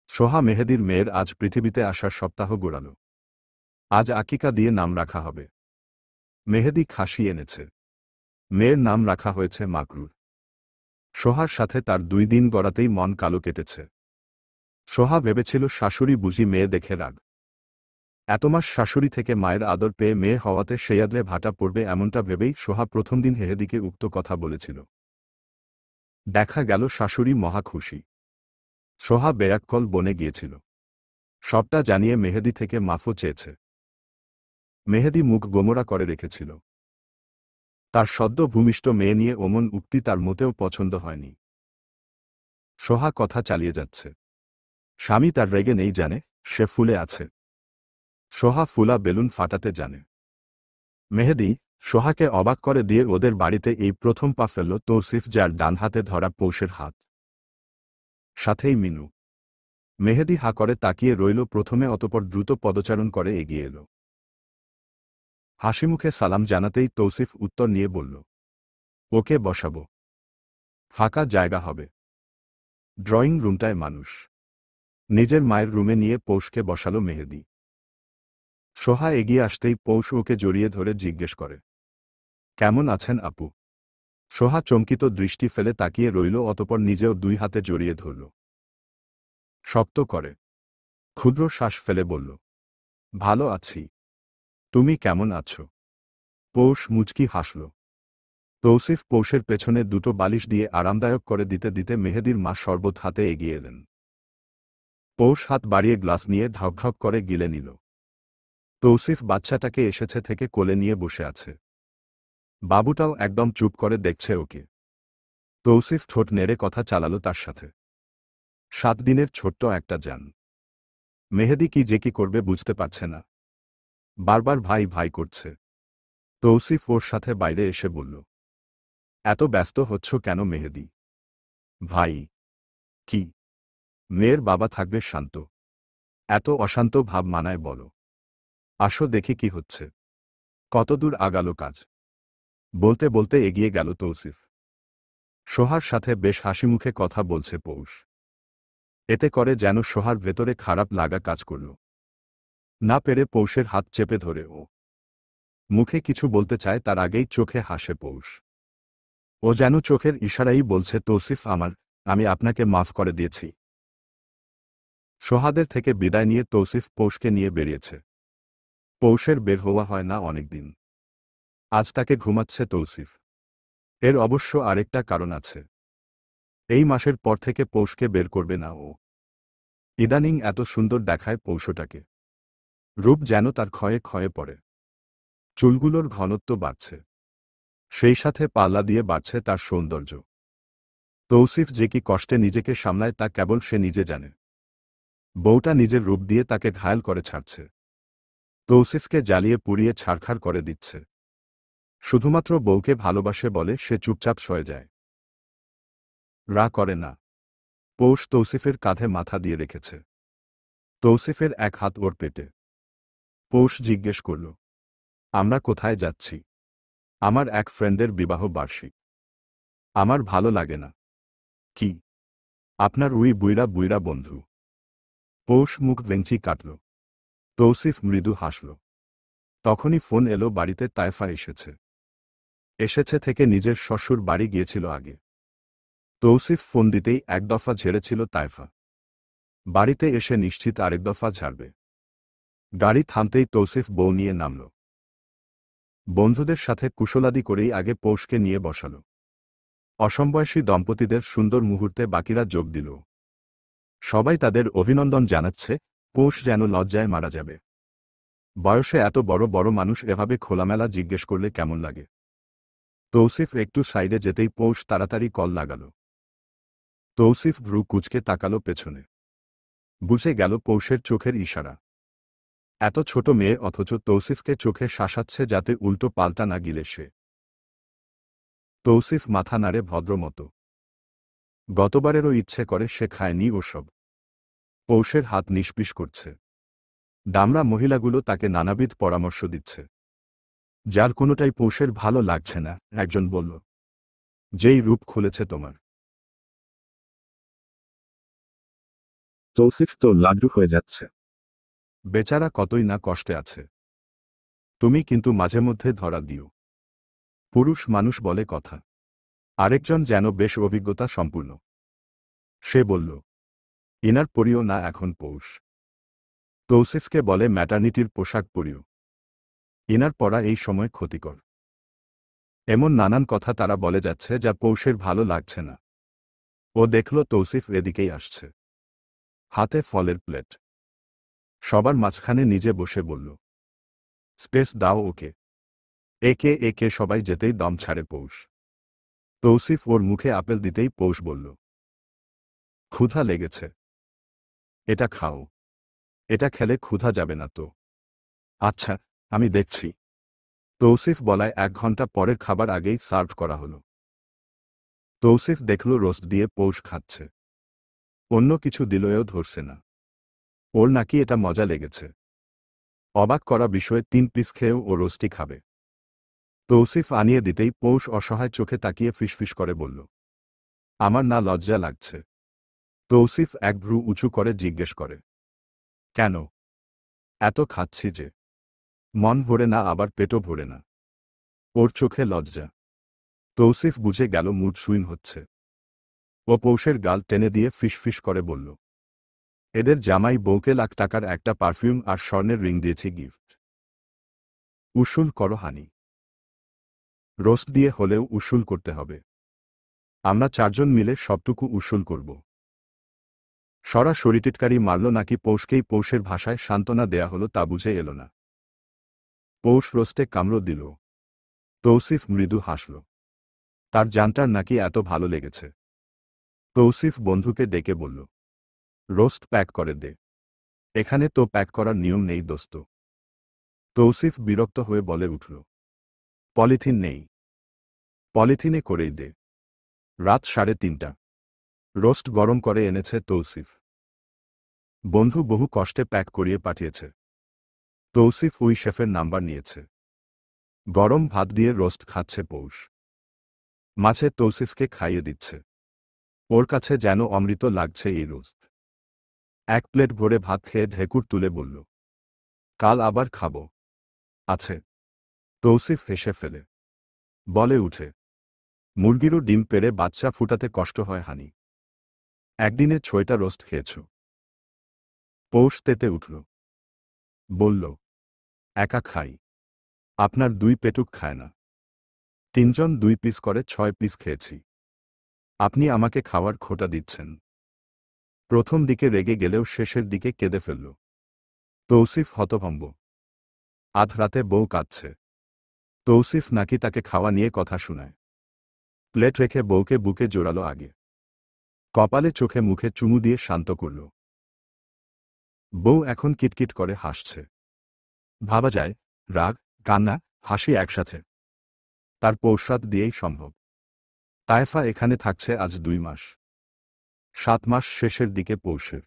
সোহা মেহেদির মেয়ের আজ পৃথিবীতে আসার সপ্তাহ গড়াল। আজ আকিকা দিয়ে নাম রাখা হবে। মেহেদি খাসি এনেছে। মেয়ের নাম রাখা হয়েছে মাকরুর। সোহার সাথে তার 2 দিন গড়াতেই মন কালো কেটেছে। সোহা ভেবেছিল শাশুড়ি বুঝি মেয়ে দেখে রাগ। এত মাস শাশুড়ি থেকে মায়ের আদর পেয়ে মেয়ে হওয়াতে সেই আদরে ভাটা পড়বে, এমনটা ভেবেই সোহা প্রথম দিন মেহেদিকে উক্ত কথা বলেছিল। দেখা গেল শাশুড়ি মহা খুশি। সোহা বেয়াক্কল বনে গিয়েছিল। সবটা জানিয়ে মেহেদি থেকে মাফও চেয়েছে। মেহেদি মুখ গোমরা করে রেখেছিল। তার সদ্য ভূমিষ্ঠ মেয়ে নিয়ে ওমন উক্তি তার মোটেও পছন্দ হয়নি। সোহা কথা চালিয়ে যাচ্ছে। স্বামী তার রেগে নেই জানে, সে ফুলে আছে। সোহা ফুলা বেলুন ফাটাতে জানে। মেহেদি সোহাকে অবাক করে দিয়ে ওদের বাড়িতে এই প্রথম পা ফেলল তৌসিফ, যার ডান হাতে ধরা পৌষের হাত। সাথেই মিনু। মেহেদি হা করে তাকিয়ে রইল প্রথমে, অতপর দ্রুত পদচারণ করে এগিয়ে এল। হাসিমুখে সালাম জানাতেই তৌসিফ উত্তর নিয়ে বলল, ওকে বসাবো। ফাঁকা জায়গা হবে। ড্রয়িং রুমটায় মানুষ। নিজের মায়ের রুমে নিয়ে পৌষকে বসালো মেহেদি। সোহা এগিয়ে আসতেই পৌষ ওকে জড়িয়ে ধরে জিজ্ঞেস করে, কেমন আছেন আপু? সোহা চমকিত দৃষ্টি ফেলে তাকিয়ে রইল, অতপর নিজেও 2 হাতে জড়িয়ে ধরল। শক্ত করে ক্ষুদ্র শ্বাস ফেলে বলল, ভালো আছি। তুমি কেমন আছো? পৌষ মুচকি হাসল। তৌসিফ পৌষের পেছনে 2টো বালিশ দিয়ে আরামদায়ক করে দিতে দিতে মেহেদির মা শরবত হাতে এগিয়ে এলেন। পৌষ হাত বাড়িয়ে গ্লাস নিয়ে ঢকঢক করে গিলে নিল। তৌসিফ বাচ্চাটাকে এসেছে থেকে কোলে নিয়ে বসে আছে। বাবুটাও একদম চুপ করে দেখছে ওকে। তৌসিফ ঠোঁট নেড়ে কথা চালালো তার সাথে। 7 দিনের ছোট্ট একটা জান। মেহেদি কি যে কি করবে বুঝতে পারছে না। বারবার ভাই ভাই করছে। তৌসিফ ওর সাথে বাইরে এসে বলল, এত ব্যস্ত হচ্ছ কেন মেহেদি? ভাই? কি? মেয়ের বাবা থাকবে শান্ত। এত অশান্ত ভাব মানায় বলো? আসো দেখি কি হচ্ছে। কতদূর আগালো কাজ? বলতে বলতে এগিয়ে গেল তৌসিফ। সোহার সাথে বেশ হাসিমুখে কথা বলছে পৌষ। এতে করে যেন সোহার ভেতরে খারাপ লাগা কাজ করল। না পেরে পৌষের হাত চেপে ধরে ও মুখে কিছু বলতে চায়, তার আগেই চোখে হাসে পৌষ। ও যেন চোখের ইশারাই বলছে, তৌসিফ আমি আপনাকে মাফ করে দিয়েছি। সোহাদের থেকে বিদায় নিয়ে তৌসিফ পৌষকে নিয়ে বেরিয়েছে। পৌষের বের হওয়া হয় না অনেকদিন। আজ তাকে ঘুমাচ্ছে তৌসিফ। এর অবশ্য আরেকটা কারণ আছে। এই মাসের পর থেকে পৌষকে বের করবে না ও। ইদানিং এত সুন্দর দেখায় পৌষটাকে। রূপ যেন তার ক্ষয়ে ক্ষয়ে পড়ে। চুলগুলোর ঘনত্ব বাড়ছে, সেই সাথে পাল্লা দিয়ে বাড়ছে তার সৌন্দর্য। তৌসিফ যে কি কষ্টে নিজেকে সামলায় তা কেবল সে নিজে জানে। বউটা নিজের রূপ দিয়ে তাকে ঘায়েল করে ছাড়ছে, তৌসিফকে জ্বালিয়ে পুড়িয়ে ছারখার করে দিচ্ছে। শুধুমাত্র বউকে ভালোবাসে বলে সে চুপচাপ সয়ে যায়, রা করে না। পৌষ তৌসিফের কাঁধে মাথা দিয়ে রেখেছে, তৌসিফের এক হাত ওর পেটে। পৌষ জিজ্ঞেস করল, আমরা কোথায় যাচ্ছি? আমার এক ফ্রেন্ডের বিবাহ বার্ষিক। আমার ভালো লাগে না। কি? আপনার উই বুইড়া বুইড়া বন্ধু? পৌষ মুখ বেঞ্চি কাটল। তৌসিফ মৃদু হাসল। তখনই ফোন এলো, বাড়িতে তায়েফা এসেছে। এসেছে থেকে নিজের শ্বশুর বাড়ি গিয়েছিল আগে। তৌসিফ ফোন দিতেই এক দফা ঝেড়েছিল তায়েফা। বাড়িতে এসে নিশ্চিত আরেক দফা ঝাড়বে। গাড়ি থামতেই তৌসিফ বউ নিয়ে নামল। বন্ধুদের সাথে কুশলাদি করেই আগে পৌষকে নিয়ে বসাল। অসমবয়সী দম্পতিদের সুন্দর মুহূর্তে বাকিরা যোগ দিল। সবাই তাদের অভিনন্দন জানাচ্ছে। পৌষ যেন লজ্জায় মারা যাবে। বয়সে এত বড় বড় মানুষ এভাবে খোলামেলা জিজ্ঞেস করলে কেমন লাগে? তৌসিফ একটু সাইডে যেতেই পৌষ তাড়াতাড়ি কল লাগাল। তৌসিফ ভ্রু কুঁচকে তাকালো পেছনে। বুঝে গেল পৌষের চোখের ইশারা। এত ছোট মেয়ে অথচ তৌসিফকে চোখে শাসাচ্ছে যাতে উল্টো পাল্টা না গিলে সে। তৌসিফ মাথা নাড়ে ভদ্রমতো। গতবারেরও ইচ্ছে করে সে খায়নি ওসব। পৌষের হাত নিষ্পিস করছে। দামড়া মহিলাগুলো তাকে নানাবিধ পরামর্শ দিচ্ছে, যার কোনোটাই পৌষের ভালো লাগছে না। একজন বলল, যেই রূপ খুলেছে তোমার। তৌসিফ তো লাড্ডু হয়ে যাচ্ছে। বেচারা কতই না কষ্টে আছে। তুমি কিন্তু মাঝে মধ্যে ধরা দিও। পুরুষ মানুষ বলে কথা। আরেকজন যেন বেশ অভিজ্ঞতা সম্পূর্ণ। সে বলল, ইনার পরিও না এখন পৌষ। তৌসিফকে বলে ম্যাটার্নিটির পোশাক পরিও। ইনার পরা এই সময় ক্ষতিকর। এমন নানান কথা তারা বলে যাচ্ছে যা পৌষের ভালো লাগছে না। ও দেখল তৌসিফ এদিকেই আসছে, হাতে ফলের প্লেট। সবার মাঝখানে নিজে বসে বলল, স্পেস দাও ওকে। একে একে সবাই যেতেই দম ছাড়ে পৌষ। তৌসিফ ওর মুখে আপেল দিতেই পৌষ বলল, ক্ষুধা লেগেছে। এটা খাও। এটা খেলে ক্ষুধা যাবে না তো? আচ্ছা, আমি দেখছি। তৌসিফ বলায় 1 ঘন্টা পরের খাবার আগেই সার্ভ করা হলো। তৌসিফ দেখল রোস্ট দিয়ে পৌষ খাচ্ছে। অন্য কিছু দিলেও ধরছে না। ওর নাকি এটা মজা লেগেছে। অবাক করা বিষয়ে 3 পিস খেয়েও ও রোস্টই খাবে। তৌসিফ আনিয়ে দিতেই পৌষ অসহায় চোখে তাকিয়ে ফিসফিস করে বলল, আমার না লজ্জা লাগছে। তৌসিফ এক ভ্রু উঁচু করে জিজ্ঞেস করে, কেন? এত খাচ্ছি যে। মন ভরে না আবার পেটও ভরে না। ওর চোখে লজ্জা। তৌসিফ বুঝে গেল মুড সুইং হচ্ছে। ও পৌষের গাল টেনে দিয়ে ফিসফিস করে বলল, এদের জামাই বউকে লাখ টাকার একটা পারফিউম আর স্বর্ণের রিং দিয়েছে গিফট। উসুল করো হানি। রোস্ট দিয়ে হলেও উসুল করতে হবে। আমরা 4 জন মিলে সবটুকু উসুল করব। সরাসরি টিটকারি মারল নাকি পৌষকেই পৌষের ভাষায় সান্ত্বনা দেয়া হলো তা বুঝে এল না। পৌষ রোস্টে কামড় দিল। তৌসিফ মৃদু হাসল। তার জানটার নাকি এত ভালো লেগেছে। তৌসিফ বন্ধুকে ডেকে বলল, রোস্ট প্যাক করে দে। এখানে তো প্যাক করার নিয়ম নেই দোস্ত। তৌসিফ বিরক্ত হয়ে বলে উঠল, পলিথিন নেই। পলিথিনে করেই দে। রাত 3:30। রোস্ট গরম করে এনেছে তৌসিফ। বন্ধু বহু কষ্টে প্যাক করিয়ে পাঠিয়েছে। তৌসিফ ওই শেফের নাম্বার নিয়েছে। গরম ভাত দিয়ে রোস্ট খাচ্ছে পৌষ। মাঝে তৌসিফকে খাইয়ে দিচ্ছে। ওর কাছে যেন অমৃত লাগছে এই রোস্ট। 1 প্লেট ভরে ভাত খেয়ে ঢেকুর তুলে বলল, কাল আবার খাবো। আছে। তৌসিফ হেসে ফেলে। বলে উঠে, মুরগিরও ডিম পেড়ে বাচ্চা ফুটাতে কষ্ট হয় হানি। একদিনে 6টা রোস্ট খেয়েছ। পৌষ তেতে উঠল। বলল, একা খাই। আপনার 2 পেটুক খায় না। তিনজন 2 পিস করে 6 পিস খেয়েছি। আপনি আমাকে খাওয়ার খোটা দিচ্ছেন। প্রথম দিকে রেগে গেলেও শেষের দিকে কেঁদে ফেলল। তৌসিফ হতভম্ব। আধ রাতে বউ কাঁদছে। তৌসিফ নাকি তাকে খাওয়া নিয়ে কথা শোনায়। প্লেট রেখে বউকে বুকে জোরালো আগে। কপালে চোখে মুখে চুমু দিয়ে শান্ত করল। বউ এখন কিটকিট করে হাসছে। ভাবা যায়, রাগ, কান্না, হাসি একসাথে তার পৌষরাত দিয়েই সম্ভব। তায়েফা এখানে থাকছে আজ 2 মাস। 7 মাস শেষের দিকে পৌষের।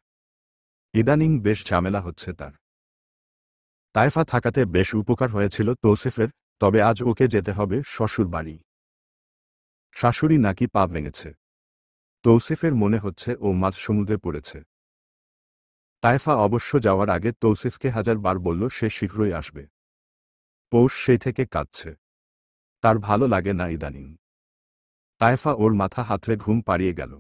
ইদানিং বেশ ঝামেলা হচ্ছে তার। তায়েফা থাকাতে বেশ উপকার হয়েছিল তৌসিফের, তবে আজ ওকে যেতে হবে শ্বশুর বাড়ি। শাশুড়ি নাকি পা ভেঙেছে। তৌসিফের মনে হচ্ছে ও মাঝ সমুদ্রে পড়েছে। তায়েফা অবশ্য যাওয়ার আগে তৌসিফকে 1000 বার বলল সে শীঘ্রই আসবে। পৌষ সেই থেকে কাঁদছে। তার ভালো লাগে না ইদানিং। তায়েফা ওর মাথা হাতড়ে ঘুম পাড়িয়ে গেল।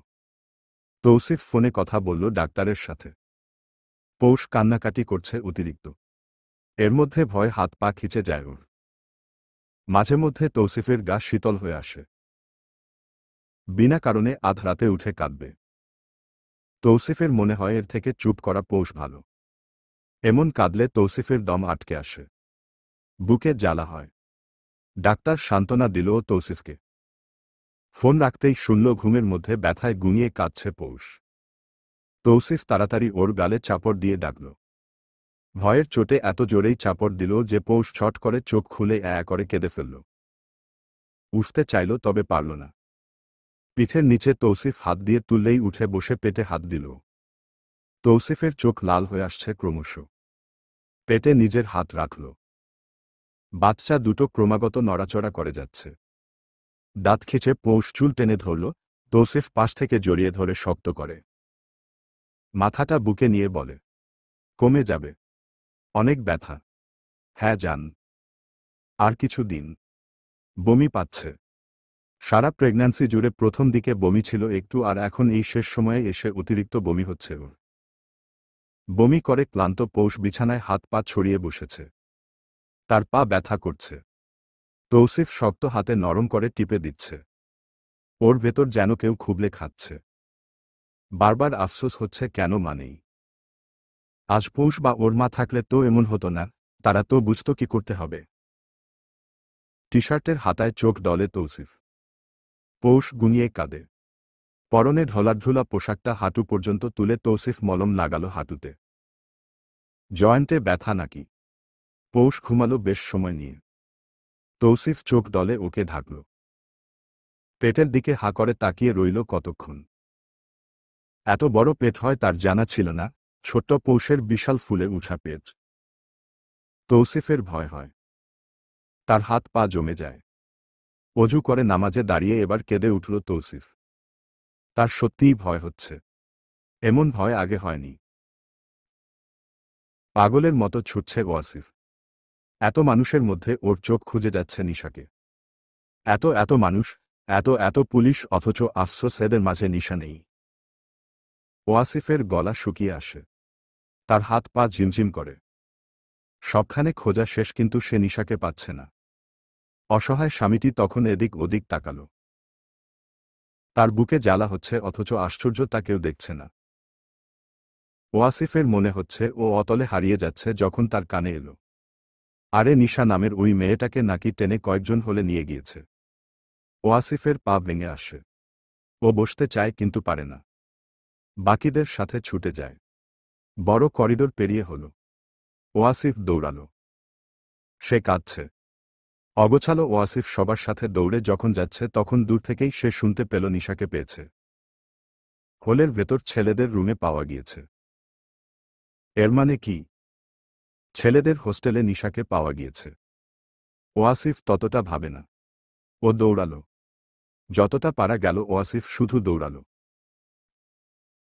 তৌসিফ ফোনে কথা বলল ডাক্তারের সাথে। পৌষ কান্নাকাটি করছে অতিরিক্ত। এর মধ্যে ভয় হাত পা খিচে যায় ওর। মাঝে মধ্যে তৌসিফের গা শীতল হয়ে আসে। বিনা কারণে আধ রাতে উঠে কাঁদবে। তৌসিফের মনে হয় এর থেকে চুপ করা পৌষ ভালো। এমন কাঁদলে তৌসিফের দম আটকে আসে। বুকে জ্বালা হয়। ডাক্তার সান্ত্বনা দিল তৌসিফকে। ফোন রাখতেই শুনল ঘুমের মধ্যে ব্যথায় গুঙিয়ে কাঁদছে পৌষ। তৌসিফ তাড়াতাড়ি ওর গালে চাপড় দিয়ে ডাকল। ভয়ের চোটে এত জোরেই চাপড় দিল যে পৌষ ছট করে চোখ খুলে করে কেঁদে ফেলল। উঠতে চাইল তবে পারল না। পিঠের নিচে তৌসিফ হাত দিয়ে তুললেই উঠে বসে পেটে হাত দিল। তৌসিফের চোখ লাল হয়ে আসছে ক্রমশ। পেটে নিজের হাত রাখল। বাচ্চা দুটো ক্রমাগত নড়াচড়া করে যাচ্ছে। দাঁত খিচে পৌষ চুল টেনে ধরল। তৌসিফ পাশ থেকে জড়িয়ে ধরে শক্ত করে। মাথাটা বুকে নিয়ে বলে, কমে যাবে। অনেক ব্যথা। হ্যাঁ যান। আর কিছু দিন। বমি পাচ্ছে। সারা প্রেগন্যান্সি জুড়ে প্রথম দিকে বমি ছিল একটু, আর এখন এই শেষ সময়ে এসে অতিরিক্ত বমি হচ্ছে ওর। বমি করে ক্লান্ত পৌষ বিছানায় হাত পা ছড়িয়ে বসেছে। তার পা ব্যথা করছে। তৌসিফ শক্ত হাতে নরম করে টিপে দিচ্ছে। ওর ভেতর যেন কেউ খুবলে খাচ্ছে। বারবার আফসোস হচ্ছে কেন মানেই। আজ পৌষ বা ওর মা থাকলে তো এমন হতো না, তারা তো বুঝত কি করতে হবে। টি শার্টের হাতায় চোখ ডলে তৌসিফ। পৌষ গুনিয়ে কাঁদে। পরনে ঢলাঢুলা পোশাকটা হাঁটু পর্যন্ত তুলে তৌসিফ মলম লাগালো হাঁটুতে। জয়েন্টে ব্যথা নাকি? পৌষ ঘুমালো বেশ সময় নিয়ে। তৌসিফ চোখ ডলে ওকে ঢাকল। পেটের দিকে হা করে তাকিয়ে রইল কতক্ষণ। এত বড় পেট হয় তার জানা ছিল না, ছোট্ট পৌষের বিশাল ফুলে উঠা পেট। তৌসিফের ভয় হয়। তার হাত পা জমে যায়। অজু করে নামাজে দাঁড়িয়ে এবার কেঁদে উঠল তৌসিফ। তার সত্যিই ভয় হচ্ছে। এমন ভয় আগে হয়নি। পাগলের মতো ছুটছে ওয়াসিফ। এত মানুষের মধ্যে ওর চোখ খুঁজে যাচ্ছে নিশাকে। এত এত মানুষ, এত এত পুলিশ, অথচ আফসোস এদের মাঝে নিশা নেই। ওয়াসিফের গলা শুকিয়ে আসে। তার হাত পা ঝিমঝিম করে। সবখানে খোঁজা শেষ কিন্তু সে নিশাকে পাচ্ছে না। অসহায় স্বামীটি তখন এদিক ওদিক তাকাল। তার বুকে জ্বালা হচ্ছে অথচ আশ্চর্য তা কেউ দেখছে না। ওয়াসিফের মনে হচ্ছে ও অতলে হারিয়ে যাচ্ছে যখন তার কানে এলো, আরে নিশা নামের ওই মেয়েটাকে নাকি টেনে কয়েকজন হলে নিয়ে গিয়েছে। ওয়াসিফের পা ভেঙে আসে। ও বসতে চায় কিন্তু পারে না। বাকিদের সাথে ছুটে যায়। বড় করিডোর পেরিয়ে হল। ওয়াসিফ দৌড়াল। সে কাঁদছে। অগোছালো ওয়াসিফ সবার সাথে দৌড়ে যখন যাচ্ছে তখন দূর থেকেই সে শুনতে পেল নিশাকে পেয়েছে। হোলের ভেতর ছেলেদের রুমে পাওয়া গিয়েছে। এর মানে কি? ছেলেদের হোস্টেলে নিশাকে পাওয়া গিয়েছে। ওয়াসিফ ততটা ভাবে না। ও দৌড়াল। যতটা পারা গেল ওয়াসিফ শুধু দৌড়াল।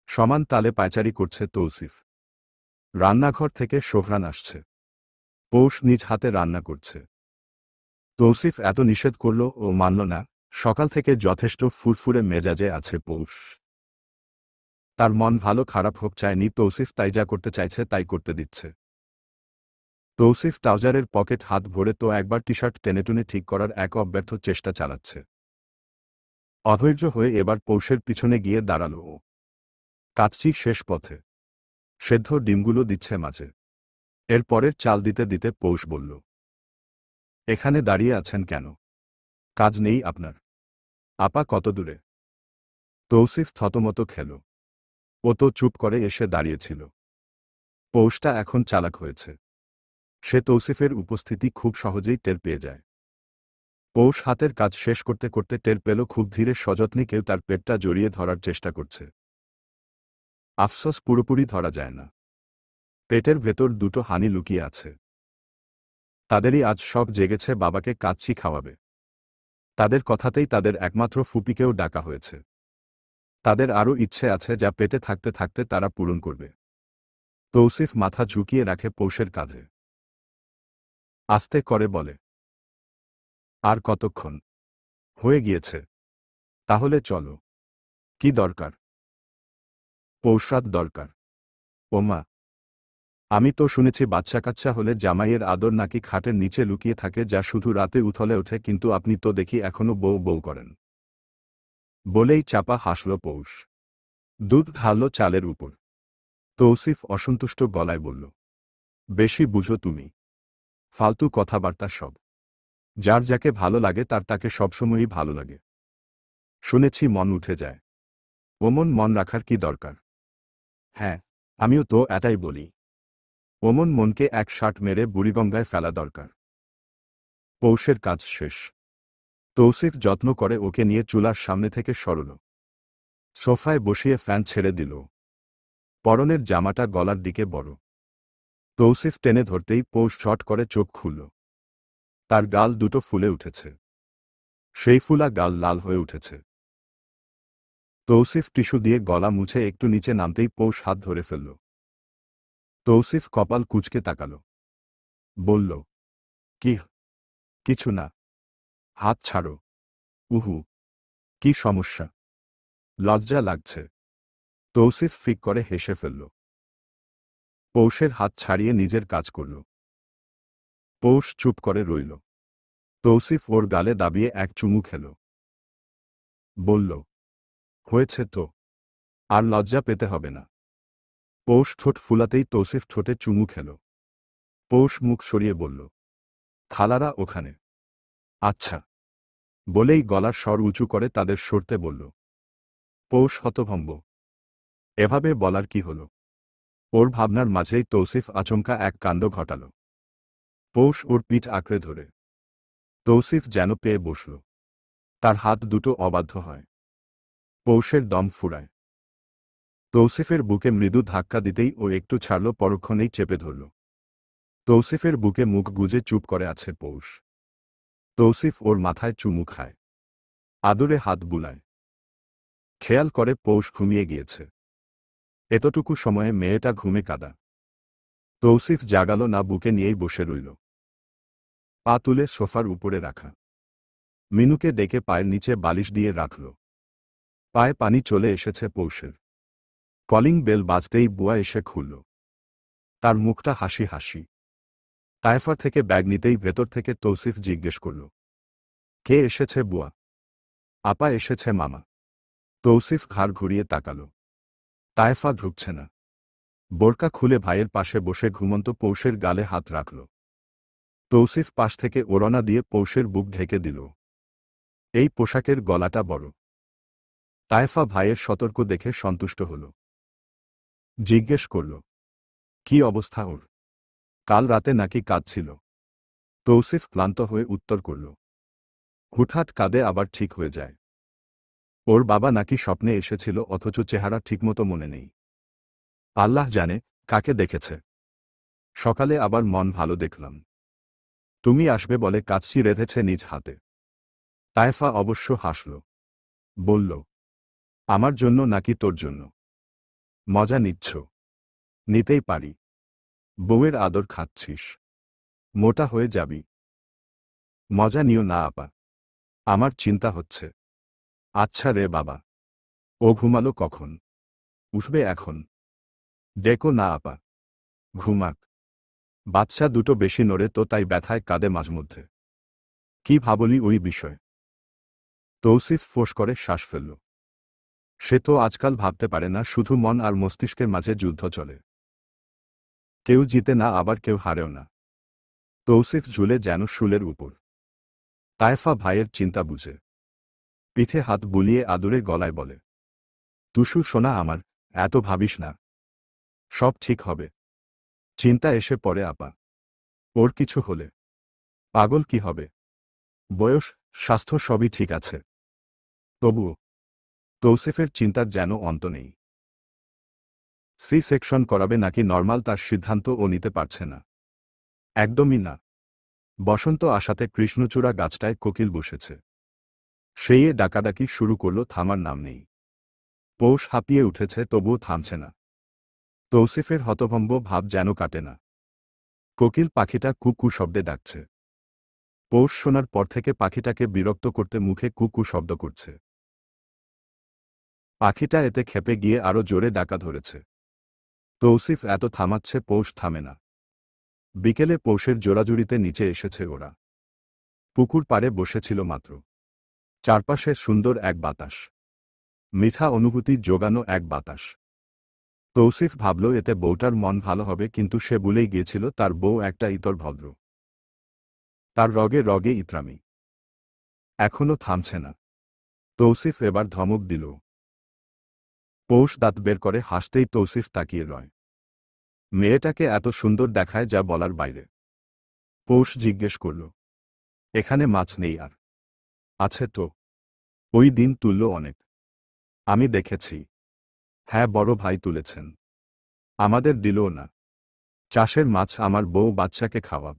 সমান তালে পায়চারি করছে তৌসিফ। রান্নাঘর থেকে সোহরান আসছে। পৌষ নিজ হাতে রান্না করছে। তৌসিফ এত নিষেধ করল ও মানল না। সকাল থেকে যথেষ্ট ফুরফুরে মেজাজে আছে পৌষ। তার মন ভালো খারাপ হোক চায়নি তৌসিফ, তাই যা করতে চাইছে তাই করতে দিচ্ছে। তৌসিফ ট্রাউজারের পকেট হাত ভরে তো একবার টি শার্ট টেনেটুনে ঠিক করার এক অব্যর্থ চেষ্টা চালাচ্ছে। অধৈর্য হয়ে এবার পৌষের পিছনে গিয়ে দাঁড়াল ও। কাচ্চি শেষ পথে। সেদ্ধ ডিমগুলো দিচ্ছে মাঝে। এর পরের চাল দিতে দিতে পৌষ বলল, এখানে দাঁড়িয়ে আছেন কেন? কাজ নেই আপনার? আপা কত দূরে? তৌসিফ থতমত খেল। ও তো চুপ করে এসে দাঁড়িয়েছিল। পৌষটা এখন চালাক হয়েছে। সে তৌসিফের উপস্থিতি খুব সহজেই টের পেয়ে যায়। পৌষ হাতের কাজ শেষ করতে করতে টের পেল খুব ধীরে সযত্নে কেউ তার পেটটা জড়িয়ে ধরার চেষ্টা করছে। আফসোস পুরোপুরি ধরা যায় না। পেটের ভেতর দুটো হানি লুকিয়ে আছে। তাদেরই আজ শখ জেগেছে বাবাকে কাচ্চি খাওয়াবে। তাদের কথাতেই তাদের একমাত্র ফুপিকেও ডাকা হয়েছে। তাদের আরও ইচ্ছে আছে যা পেটে থাকতে থাকতে তারা পূরণ করবে। তৌসিফ মাথা ঝুঁকিয়ে রাখে পৌষের কাঁধে। আস্তে করে বলে, আর কতক্ষণ? হয়ে গিয়েছে। তাহলে চলো। কি দরকার? পৌষরাত দরকার। ওমা, আমি তো শুনেছি বাচ্চা কাচ্চা হলে জামাইয়ের আদর নাকি খাটের নিচে লুকিয়ে থাকে, যা শুধু রাতে উথলে ওঠে, কিন্তু আপনি তো দেখি এখনো বউ বউ করেন। বলেই চাপা হাসল পৌষ। দুধ ঢালল চালের উপর। তৌসিফ অসন্তুষ্ট গলায় বলল, বেশি বুঝো তুমি। ফালতু কথাবার্তা সব। যার যাকে ভালো লাগে তার তাকে সবসময়ই ভালো লাগে। শুনেছি মন উঠে যায়। ওমন মন রাখার কি দরকার? হ্যাঁ, আমিও তো এটাই বলি। ওমন মনকে এক শার্ট মেরে বুড়িগঙ্গায় ফেলা দরকার। পৌষের কাজ শেষ। তৌসিফ যত্ন করে ওকে নিয়ে চুলার সামনে থেকে সরল। সোফায় বসিয়ে ফ্যান ছেড়ে দিল। পরনের জামাটা গলার দিকে বড়। তৌসিফ টেনে ধরতেই পৌষ শট করে চোখ খুলল। তার গাল দুটো ফুলে উঠেছে। সেই ফুলা গাল লাল হয়ে উঠেছে। তৌসিফ টিস্যু দিয়ে গলা মুছে একটু নিচে নামতেই পৌষ হাত ধরে ফেলল। তৌসিফ কপাল কুঁচকে তাকাল। বলল, কি? কিছু না। হাত ছাড়ো। উহু। কি সমস্যা? লজ্জা লাগছে। তৌসিফ ফিক করে হেসে ফেলল। পৌষের হাত ছাড়িয়ে নিজের কাজ করল। পৌষ চুপ করে রইল। তৌসিফ ওর গালে দাবিয়ে এক চুমু খেল। বলল, হয়েছে তো। আর লজ্জা পেতে হবে না। পৌষ ঠোঁট ফুলাতেই তৌসিফ ঠোঁটে চুমু খেল। পৌষ মুখ সরিয়ে বলল, খালারা ওখানে। আচ্ছা। বলেই গলার স্বর উঁচু করে তাদের সরতে বলল। পৌষ হতভম্ব। এভাবে বলার কি হল? ওর ভাবনার মাঝেই তৌসিফ আচমকা এক কাণ্ড ঘটাল। পৌষ ওর পিঠ আঁকড়ে ধরে। তৌসিফ যেন পেয়ে বসল। তার হাত দুটো অবাধ্য হয়। পৌষের দম ফুরায়। তৌসিফের বুকে মৃদু ধাক্কা দিতেই ও একটু ছাড়ল, পরক্ষণেই চেপে ধরল। তৌসিফের বুকে মুখ গুজে চুপ করে আছে পৌষ। তৌসিফ ওর মাথায় চুমু খায়। আদরে হাত বুলায়। খেয়াল করে পৌষ ঘুমিয়ে গিয়েছে। এতটুকু সময়ে মেয়েটা ঘুমে কাদা। তৌসিফ জাগালো না, বুকে নিয়েই বসে রইল। পা তুলে সোফার উপরে রাখা। মিনুকে ডেকে পায়ের নিচে বালিশ দিয়ে রাখল। পায়ে পানি চলে এসেছে পৌষের। কলিং বেল বাজতেই বুয়া এসে খুলল। তার মুখটা হাসি হাসি। তায়েফা থেকে ব্যাগ নিতেই ভেতর থেকে তৌসিফ জিজ্ঞেস করল, কে এসেছে বুয়া? আপা এসেছে মামা। তৌসিফ ঘাড় ঘুরিয়ে তাকাল। তায়েফা ঢুকছে না। বোরকা খুলে ভাইয়ের পাশে বসে ঘুমন্ত পৌষের গালে হাত রাখল। তৌসিফ পাশ থেকে ওড়না দিয়ে পৌষের বুক ঢেকে দিল। এই পোশাকের গলাটা বড়। তায়েফা ভাইয়ের সতর্ক দেখে সন্তুষ্ট হল। জিজ্ঞেস করল, কি অবস্থা ওর? কাল রাতে নাকি কাঁদছিল? তৌসিফ ক্লান্ত হয়ে উত্তর করল, হুটহাট কাঁদে আবার ঠিক হয়ে যায়। ওর বাবা নাকি স্বপ্নে এসেছিল, অথচ চেহারা ঠিকমতো মনে নেই। আল্লাহ জানে কাকে দেখেছে। সকালে আবার মন ভালো দেখলাম। তুমি আসবে বলে কাচ্চি রেঁধেছে নিজ হাতে। তায়েফা অবশ্য হাসল। বলল, আমার জন্য নাকি তোর জন্য? মজা নিচ্ছ? নিতেই পারি। বউয়ের আদর খাচ্ছিস, মোটা হয়ে যাবি। মজা নিও না আপা। আমার চিন্তা হচ্ছে। আচ্ছা রে বাবা। ও ঘুমালো কখন? উঠবে এখন। ডেকো না আপা। ঘুমাক। বাচ্চা দুটো বেশি নড়ে তো তাই ব্যথায় কাঁদে মাঝমধ্যে। কি ভাবলি ওই বিষয়ে? তৌসিফ ফোঁস করে শ্বাস ফেলল। সে তো আজকাল ভাবতে পারে না, শুধু মন আর মস্তিষ্কের মাঝে যুদ্ধ চলে। কেউ জিতে না, আবার কেউ হারেও না। তৌসিফ ঝুলে যেন শুলের উপর। তায়েফা ভাইয়ের চিন্তা বুঝে পিঠে হাত বুলিয়ে আদুরে গলায় বলে, তুষু সোনা আমার, এত ভাবিস না, সব ঠিক হবে। চিন্তা এসে পড়ে আপা, ওর কিছু হলে। পাগল কি হবে? বয়স, স্বাস্থ্য সবই ঠিক আছে। তবুও তৌসিফের চিন্তার যেন অন্ত নেই। সি সেকশন করাবে নাকি নর্মাল, তার সিদ্ধান্ত ও নিতে পারছে না। একদমই না। বসন্ত আসাতে কৃষ্ণচূড়া গাছটায় কোকিল বসেছে। সেই ডাকাডাকি শুরু করল, থামার নাম নেই। পৌষ হাঁপিয়ে উঠেছে, তবুও থামছে না। তৌসিফের হতভম্ব ভাব যেন কাটে না। কোকিল পাখিটা কুকু শব্দে ডাকছে। পৌষ শোনার পর থেকে পাখিটাকে বিরক্ত করতে মুখে কুকু শব্দ করছে। পাখিটা এতে ক্ষেপে গিয়ে আরো জোরে ডাকা ধরেছে। তৌসিফ এত থামাচ্ছে, পৌষ থামে না। বিকেলে পৌষের জোড়াজুড়িতে নিচে এসেছে ওরা। পুকুর পাড়ে বসেছিল মাত্র। চারপাশে সুন্দর এক বাতাস, মিঠা অনুভূতি জোগানো এক বাতাস। তৌসিফ ভাবল এতে বউটার মন ভালো হবে, কিন্তু সে ভুলেই গিয়েছিল তার বউ একটা ইতর ভদ্র। তার রগে রগে ইতরামি। এখনো থামছে না। তৌসিফ এবার ধমক দিল। পৌষ দাঁত বের করে হাসতেই তৌসিফ তাকিয়ে রয়। মেয়েটাকে এত সুন্দর দেখায় যা বলার বাইরে। পৌষ জিজ্ঞেস করল, এখানে মাছ নেই আর? আছে তো, ওই দিন তুলল অনেক। আমি দেখেছি। হ্যাঁ, বড় ভাই তুলেছেন। আমাদের দিলও না। চাষের মাছ, আমার বউ বাচ্চাকে খাওয়াব।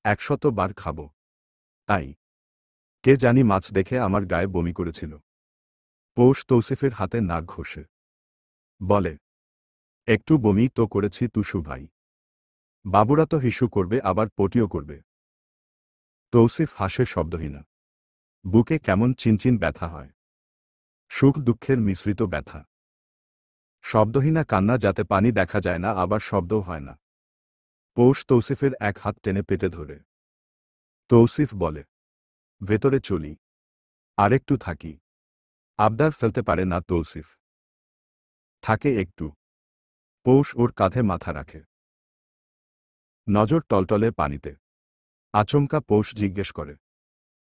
100 বার খাবো। তাই কে জানি মাছ দেখে আমার গায়ে বমি করেছিল। পৌষ তৌসিফের হাতে নাক ঘষে বলে, একটু বমি তো করেছি তুষু ভাই। বাবুরা তো হিসু করবে, আবার পটিও করবে। তৌসিফ হাসে শব্দহীনা। বুকে কেমন চিনচিন ব্যথা হয়। সুখ দুঃখের মিশ্রিত ব্যথা। শব্দহীনা কান্না, যাতে পানি দেখা যায় না, আবার শব্দও হয় না। পৌষ তৌসিফের এক হাত টেনে পেটে ধরে। তৌসিফ বলে, ভেতরে চলি, আরেকটু থাকি। আবদার ফেলতে পারে না তৌসিফ। থাকে একটু। পৌষ ওর কাঁধে মাথা রাখে। নজর টলটলে পানিতে। আচমকা পৌষ জিজ্ঞেস করে,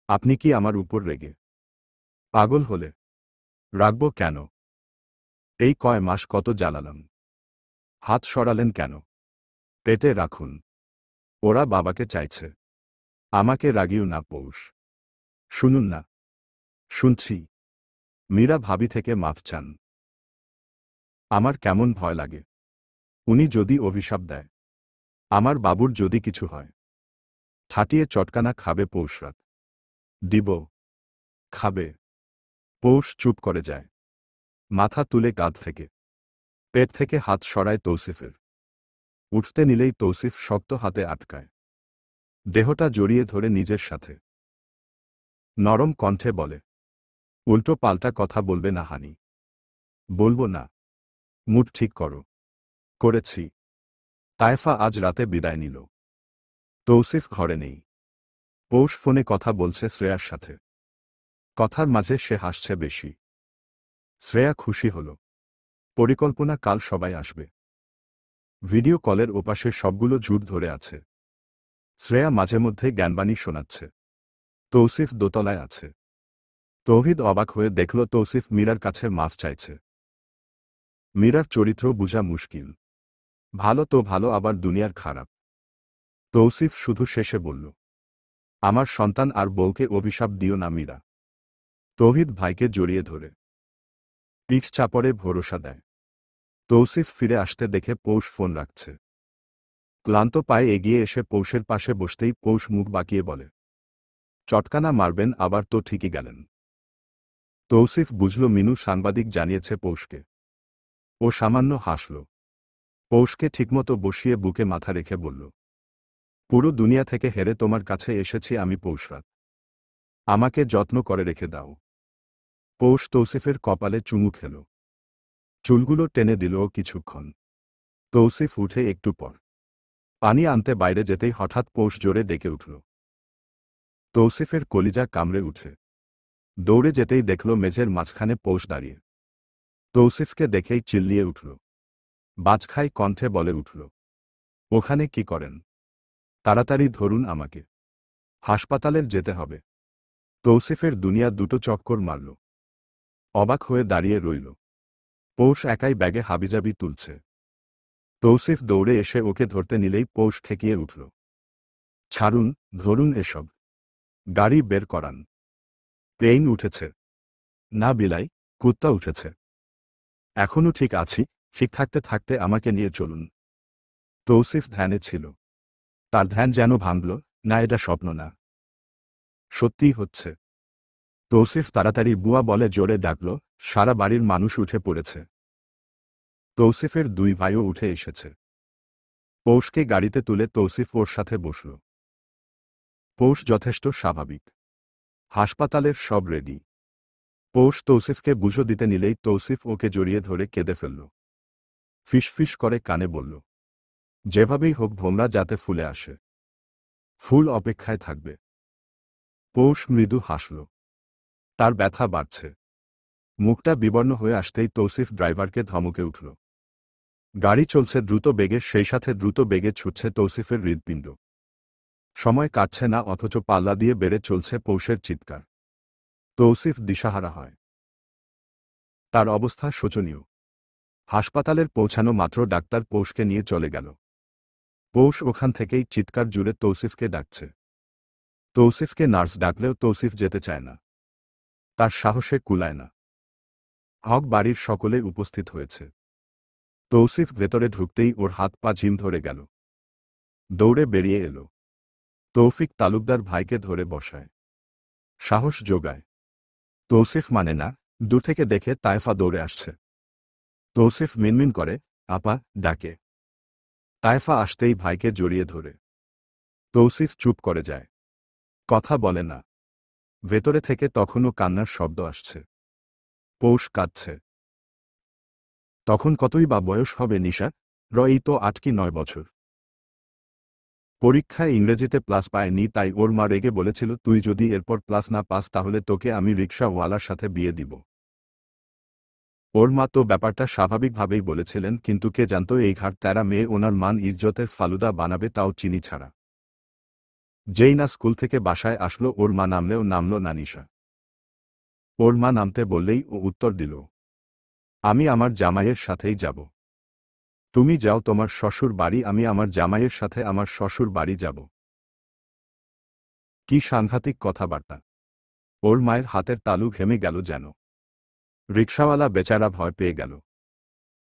আপনি কি আমার উপর রেগে? পাগল হলে? রাখব কেন? এই কয় মাস কত জ্বালালাম। হাত সরালেন কেন? পেটে রাখুন। ওরা বাবাকে চাইছে। আমাকে রাগিও না পৌষ। শুনুন না। শুনছি। মীরা ভাবি থেকে মাফ চান। আমার কেমন ভয় লাগে। উনি যদি অভিশাপ দেয়, আমার বাবুর যদি কিছু হয়। ঠাটিয়ে চটকানা খাবে পৌষরাত। দিব। খাবে। পৌষ চুপ করে যায়। মাথা তুলে কাঁধ থেকে, পেট থেকে হাত সরায় তৌসিফের। উঠতে নিলেই তৌসিফ শক্ত হাতে আটকায়। দেহটা জড়িয়ে ধরে নিজের সাথে। নরম কণ্ঠে বলে, উল্টো পাল্টা কথা বলবে না হানি। বলবো না। মুড ঠিক করো। করেছি। তায়েফা আজ রাতে বিদায় নিল। তৌসিফ ঘরে নেই। পৌষ ফোনে কথা বলছে শ্রেয়ার সাথে। কথার মাঝে সে হাসছে বেশি। শ্রেয়া খুশি হল। পরিকল্পনা, কাল সবাই আসবে। ভিডিও কলের ওপাশে সবগুলো ঝুট ধরে আছে। শ্রেয়া মাঝে মধ্যে জ্ঞানবাণী শোনাচ্ছে। তৌসিফ দোতলায় আছে। তৌহিদ অবাক হয়ে দেখল তৌসিফ মীরার কাছে মাফ চাইছে। মীরার চরিত্র বুঝা মুশকিল। ভালো তো ভালো, আবার দুনিয়ার খারাপ। তৌসিফ শুধু শেষে বলল, আমার সন্তান আর বউকে অভিশাপ দিও না মীরা। তৌহিদ ভাইকে জড়িয়ে ধরে পিঠ চাপড়ে ভরসা দেয়। তৌসিফ ফিরে আসতে দেখে পৌষ ফোন রাখছে। ক্লান্ত পায়ে এগিয়ে এসে পৌষের পাশে বসতেই পৌষ মুখ বাঁকিয়ে বলে, চটকানা মারবেন আবার তো ঠিকই গেলেন। তৌসিফ বুঝল মিনু সাংবাদিক জানিয়েছে পৌষকে। ও সামান্য হাসল। পৌষকে ঠিকমতো বসিয়ে বুকে মাথা রেখে বলল, পুরো দুনিয়া থেকে হেরে তোমার কাছে এসেছি আমি পৌষরাত। আমাকে যত্ন করে রেখে দাও। পৌষ তৌসিফের কপালে চুমু খেল। চুলগুলো টেনে দিল কিছুক্ষণ। তৌসিফ উঠে একটু পর। পানি আনতে বাইরে যেতেই হঠাৎ পৌষ জোরে ডেকে উঠল। তৌসিফের কলিজা কামড়ে উঠে দৌড়ে যেতেই দেখল মেঝের মাঝখানে পৌষ দাঁড়িয়ে। তৌসিফকে দেখেই চিল্লিয়ে উঠল, বাজখাই কণ্ঠে বলে উঠল, ওখানে কি করেন? তাড়াতাড়ি ধরুন আমাকে, হাসপাতালের যেতে হবে। তৌসিফের দুনিয়া দুটো চক্কর মারল। অবাক হয়ে দাঁড়িয়ে রইল। পৌষ একাই ব্যাগে হাবিজাবি তুলছে। তৌসিফ দৌড়ে এসে ওকে ধরতে নিলেই পৌষ ঠেকিয়ে উঠল। ছাড়ুন, ধরুন এসব, গাড়ি বের করান। প্লেন উঠেছে। না বিলাই, কুত্তা উঠেছে। এখনও ঠিক আছি, ঠিক থাকতে থাকতে আমাকে নিয়ে চলুন। তৌসিফ ধ্যানে ছিল। তার ধ্যান যেন ভাঙল, না এটা স্বপ্ন না, সত্যিই হচ্ছে। তৌসিফ তাড়াতাড়ি বুয়া বলে জোরে ডাকল, সারা বাড়ির মানুষ উঠে পড়েছে। তৌসিফের দুই ভাইও উঠে এসেছে। পৌষকে গাড়িতে তুলে তৌসিফ ওর সাথে বসল। পৌষ যথেষ্ট স্বাভাবিক। হাসপাতালের সব রেডি। পৌষ তৌসিফকে বুঝো দিতে নিলেই তৌসিফ ওকে জড়িয়ে ধরে কেঁদে ফেলল। ফিসফিস করে কানে বলল, যেভাবেই হোক ভোমরা যাতে ফুলে আসে। ফুল অপেক্ষায় থাকবে। পৌষ মৃদু হাসল। তার ব্যথা বাড়ছে। মুখটা বিবর্ণ হয়ে আসতেই তৌসিফ ড্রাইভারকে ধমকে উঠল। গাড়ি চলছে দ্রুত বেগে, সেই সাথে দ্রুত বেগে ছুটছে তৌসিফের হৃৎপিণ্ড। সময় কাটছে না, অথচ পাল্লা দিয়ে বেড়ে চলছে পৌষের চিৎকার। তৌসিফ দিশাহারা হয়। তার অবস্থা শোচনীয়। হাসপাতালের পৌঁছানো মাত্র ডাক্তার পৌষকে নিয়ে চলে গেল। পৌষ ওখান থেকেই চিৎকার জুড়ে তৌসিফকে ডাকছে। তৌসিফকে নার্স ডাকলেও তৌসিফ যেতে চায় না। তার সাহসে কুলায় না। হক বাড়ির সকলে উপস্থিত হয়েছে। তৌসিফ ভেতরে ঢুকতেই ওর হাত পা ঝিম ধরে গেল। দৌড়ে বেরিয়ে এলো। তৌফিক তালুকদার ভাইকে ধরে বসায়, সাহস যোগায়। তৌসিফ মানে না। দূর থেকে দেখে তায়েফা দৌড়ে আসছে। তৌসিফ মিনমিন করে, আপা ডাকে। তায়েফা আসতেই ভাইকে জড়িয়ে ধরে। তৌসিফ চুপ করে যায়, কথা বলে না। ভেতরে থেকে তখনও কান্নার শব্দ আসছে। পৌষ কাঁদছে। তখন কতই বা বয়স হবে নিশা? এই তো ৮ কি ৯ বছর। পরীক্ষায় ইংরেজিতে প্লাস পায়নি, তাই ওর মা রেগে বলেছিল, তুই যদি এরপর প্লাস না পাস তাহলে তোকে আমি রিকশাওয়ালার সাথে বিয়ে দিব। ওর মা তো ব্যাপারটা স্বাভাবিকভাবেই বলেছিলেন, কিন্তু কে জানত এই ঘাট তেরা মেয়ে ওনার মান ইজ্জতের ফালুদা বানাবে, তাও চিনি ছাড়া। যেই না স্কুল থেকে বাসায় আসলো ওর মা নামলেও নামল না নিশা। ওর মা নামতে বললেই ও উত্তর দিল, আমি আমার জামাইয়ের সাথেই যাব। তুমি যাও তোমার শ্বশুর বাড়ি, আমি আমার জামাইয়ের সাথে আমার শ্বশুর বাড়ি যাব। কি সাংঘাতিক কথাবার্তা! ওর মায়ের হাতের তালু ঘেমে গেল যেন। রিকশাওয়ালা বেচারা ভয় পেয়ে গেল।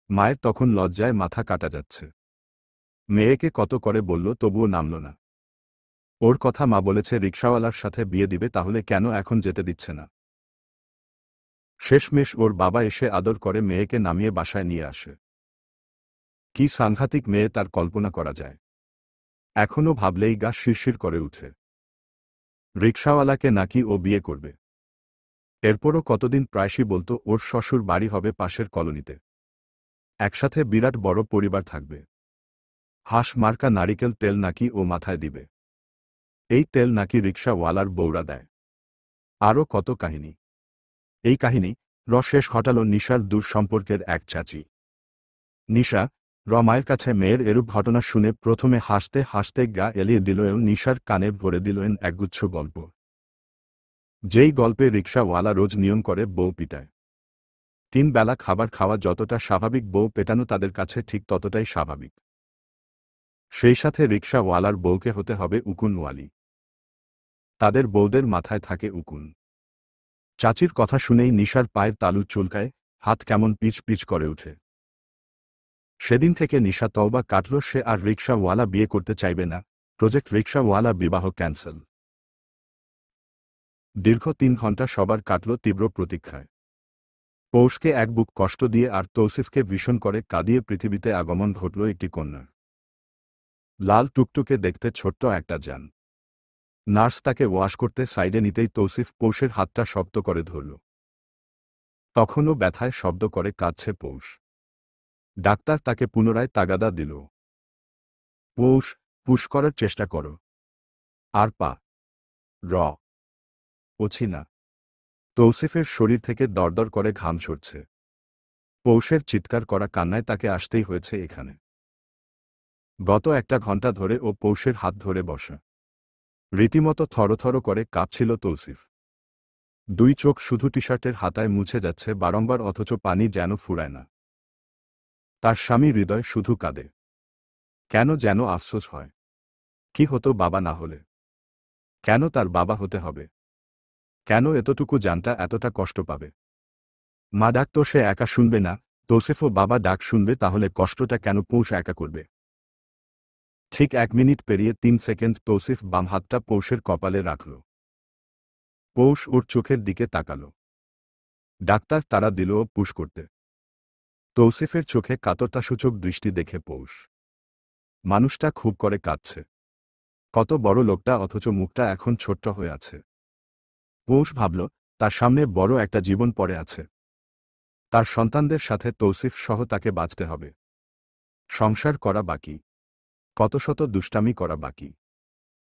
মায়ের তখন লজ্জায় মাথা কাটা যাচ্ছে। মেয়েকে কত করে বলল তবুও নামল না। ওর কথা মা বলেছে রিকশাওয়ালার সাথে বিয়ে দিবে, তাহলে কেন এখন যেতে দিচ্ছে না? শেষমেশ ওর বাবা এসে আদর করে মেয়েকে নামিয়ে বাসায় নিয়ে আসে। কি সাংঘাতিক মেয়ে তার কল্পনা করা যায়। এখনও ভাবলেই গা শিরশির করে উঠে। রিকশাওয়ালাকে নাকি ও বিয়ে করবে। এরপরও কতদিন প্রায়শই বলতো ওর শ্বশুর বাড়ি হবে পাশের কলোনিতে। একসাথে বিরাট বড় পরিবার থাকবে। হাঁস মার্কা নারিকেল তেল নাকি ও মাথায় দিবে। এই তেল নাকি রিকশাওয়ালার বউরা দেয়। আরও কত কাহিনী। এই কাহিনী শেষ ঘটাল নিশার দূর সম্পর্কের এক চাচি। নিশা মায়ের কাছে মেয়ের এরূপ ঘটনা শুনে প্রথমে হাসতে হাসতে গা এলিয়ে দিল এবং নিশার কানে ভরে দিলেন একগুচ্ছ গল্প। যেই গল্পে রিকশাওয়ালা রোজ নিয়ম করে বউ পিটায়। 3 বেলা খাবার খাওয়া যতটা স্বাভাবিক, বউ পেটানো তাদের কাছে ঠিক ততটাই স্বাভাবিক। সেই সাথে রিকশাওয়ালার বউকে হতে হবে উকুনওয়ালি। তাদের বউদের মাথায় থাকে উকুন। চাচির কথা শুনেই নিশার পায়ের তালু চুলকায়, হাত কেমন পিচ পিচ করে ওঠে। সেদিন থেকে নিশা তওবা কাটল, সে আর রিকশাওয়ালা বিয়ে করতে চাইবে না। প্রজেক্ট রিকশাওয়ালা বিবাহ ক্যান্সেল। দীর্ঘ 3 ঘণ্টা সবার কাটল তীব্র প্রতীক্ষায়। পৌষকে এক বুক কষ্ট দিয়ে আর তৌসিফকে ভীষণ করে কাঁদিয়ে পৃথিবীতে আগমন ঘটল একটি কন্যার। লাল টুকটুকে দেখতে ছোট্ট একটা যান। নার্স তাকে ওয়াশ করতে সাইডে নিতেই তৌসিফ পৌষের হাতটা শক্ত করে ধরল। তখনও ব্যথায় শব্দ করে কাঁদছে পৌষ। ডাক্তার তাকে পুনরায় তাগাদা দিল। পৌষ পুশ করার চেষ্টা করো। আর পা। র। ওছি না। তৌসিফের শরীর থেকে দরদর করে ঘাম ঝরছে। পৌষের চিৎকার করা কান্নায় তাকে আসতেই হয়েছে এখানে। গত একটা ঘন্টা ধরে ও পৌষের হাত ধরে বসা। রীতিমতো থরথর করে কাঁপছিল তৌসিফ। দুই চোখ শুধু টি-শার্টের হাতায় মুছে যাচ্ছে বারংবার, অথচ পানি যেন ফুরায় না। তার স্বামী হৃদয় শুধু কাঁদে। কেন যেন আফসোস হয়। কি হতো বাবা না হলে? কেন তার বাবা হতে হবে? কেন এতটুকু জানটা এতটা কষ্ট পাবে? মা ডাক তো সে একা শুনবে না, তৌসিফও বাবা ডাক শুনবে, তাহলে কষ্টটা কেন পৌষ একা করবে? ঠিক 1 মিনিট পেরিয়ে 3 সেকেন্ড তৌসিফ বাম হাতটা পৌষের কপালে রাখল। পৌষ ওর চোখের দিকে তাকাল। ডাক্তার তারা দিল পুশ করতে। তৌসিফের চোখে কাতরতাসূচক দৃষ্টি দেখে পৌষ। মানুষটা খুব করে কাঁদছে। কত বড় লোকটা, অথচ মুখটা এখন ছোট্ট হয়ে আছে। পৌষ ভাবল, তার সামনে বড় একটা জীবন পড়ে আছে। তার সন্তানদের সাথে তৌসিফ সহ তাকে বাঁচতে হবে। সংসার করা বাকি, কত শত দুষ্টামি করা বাকি।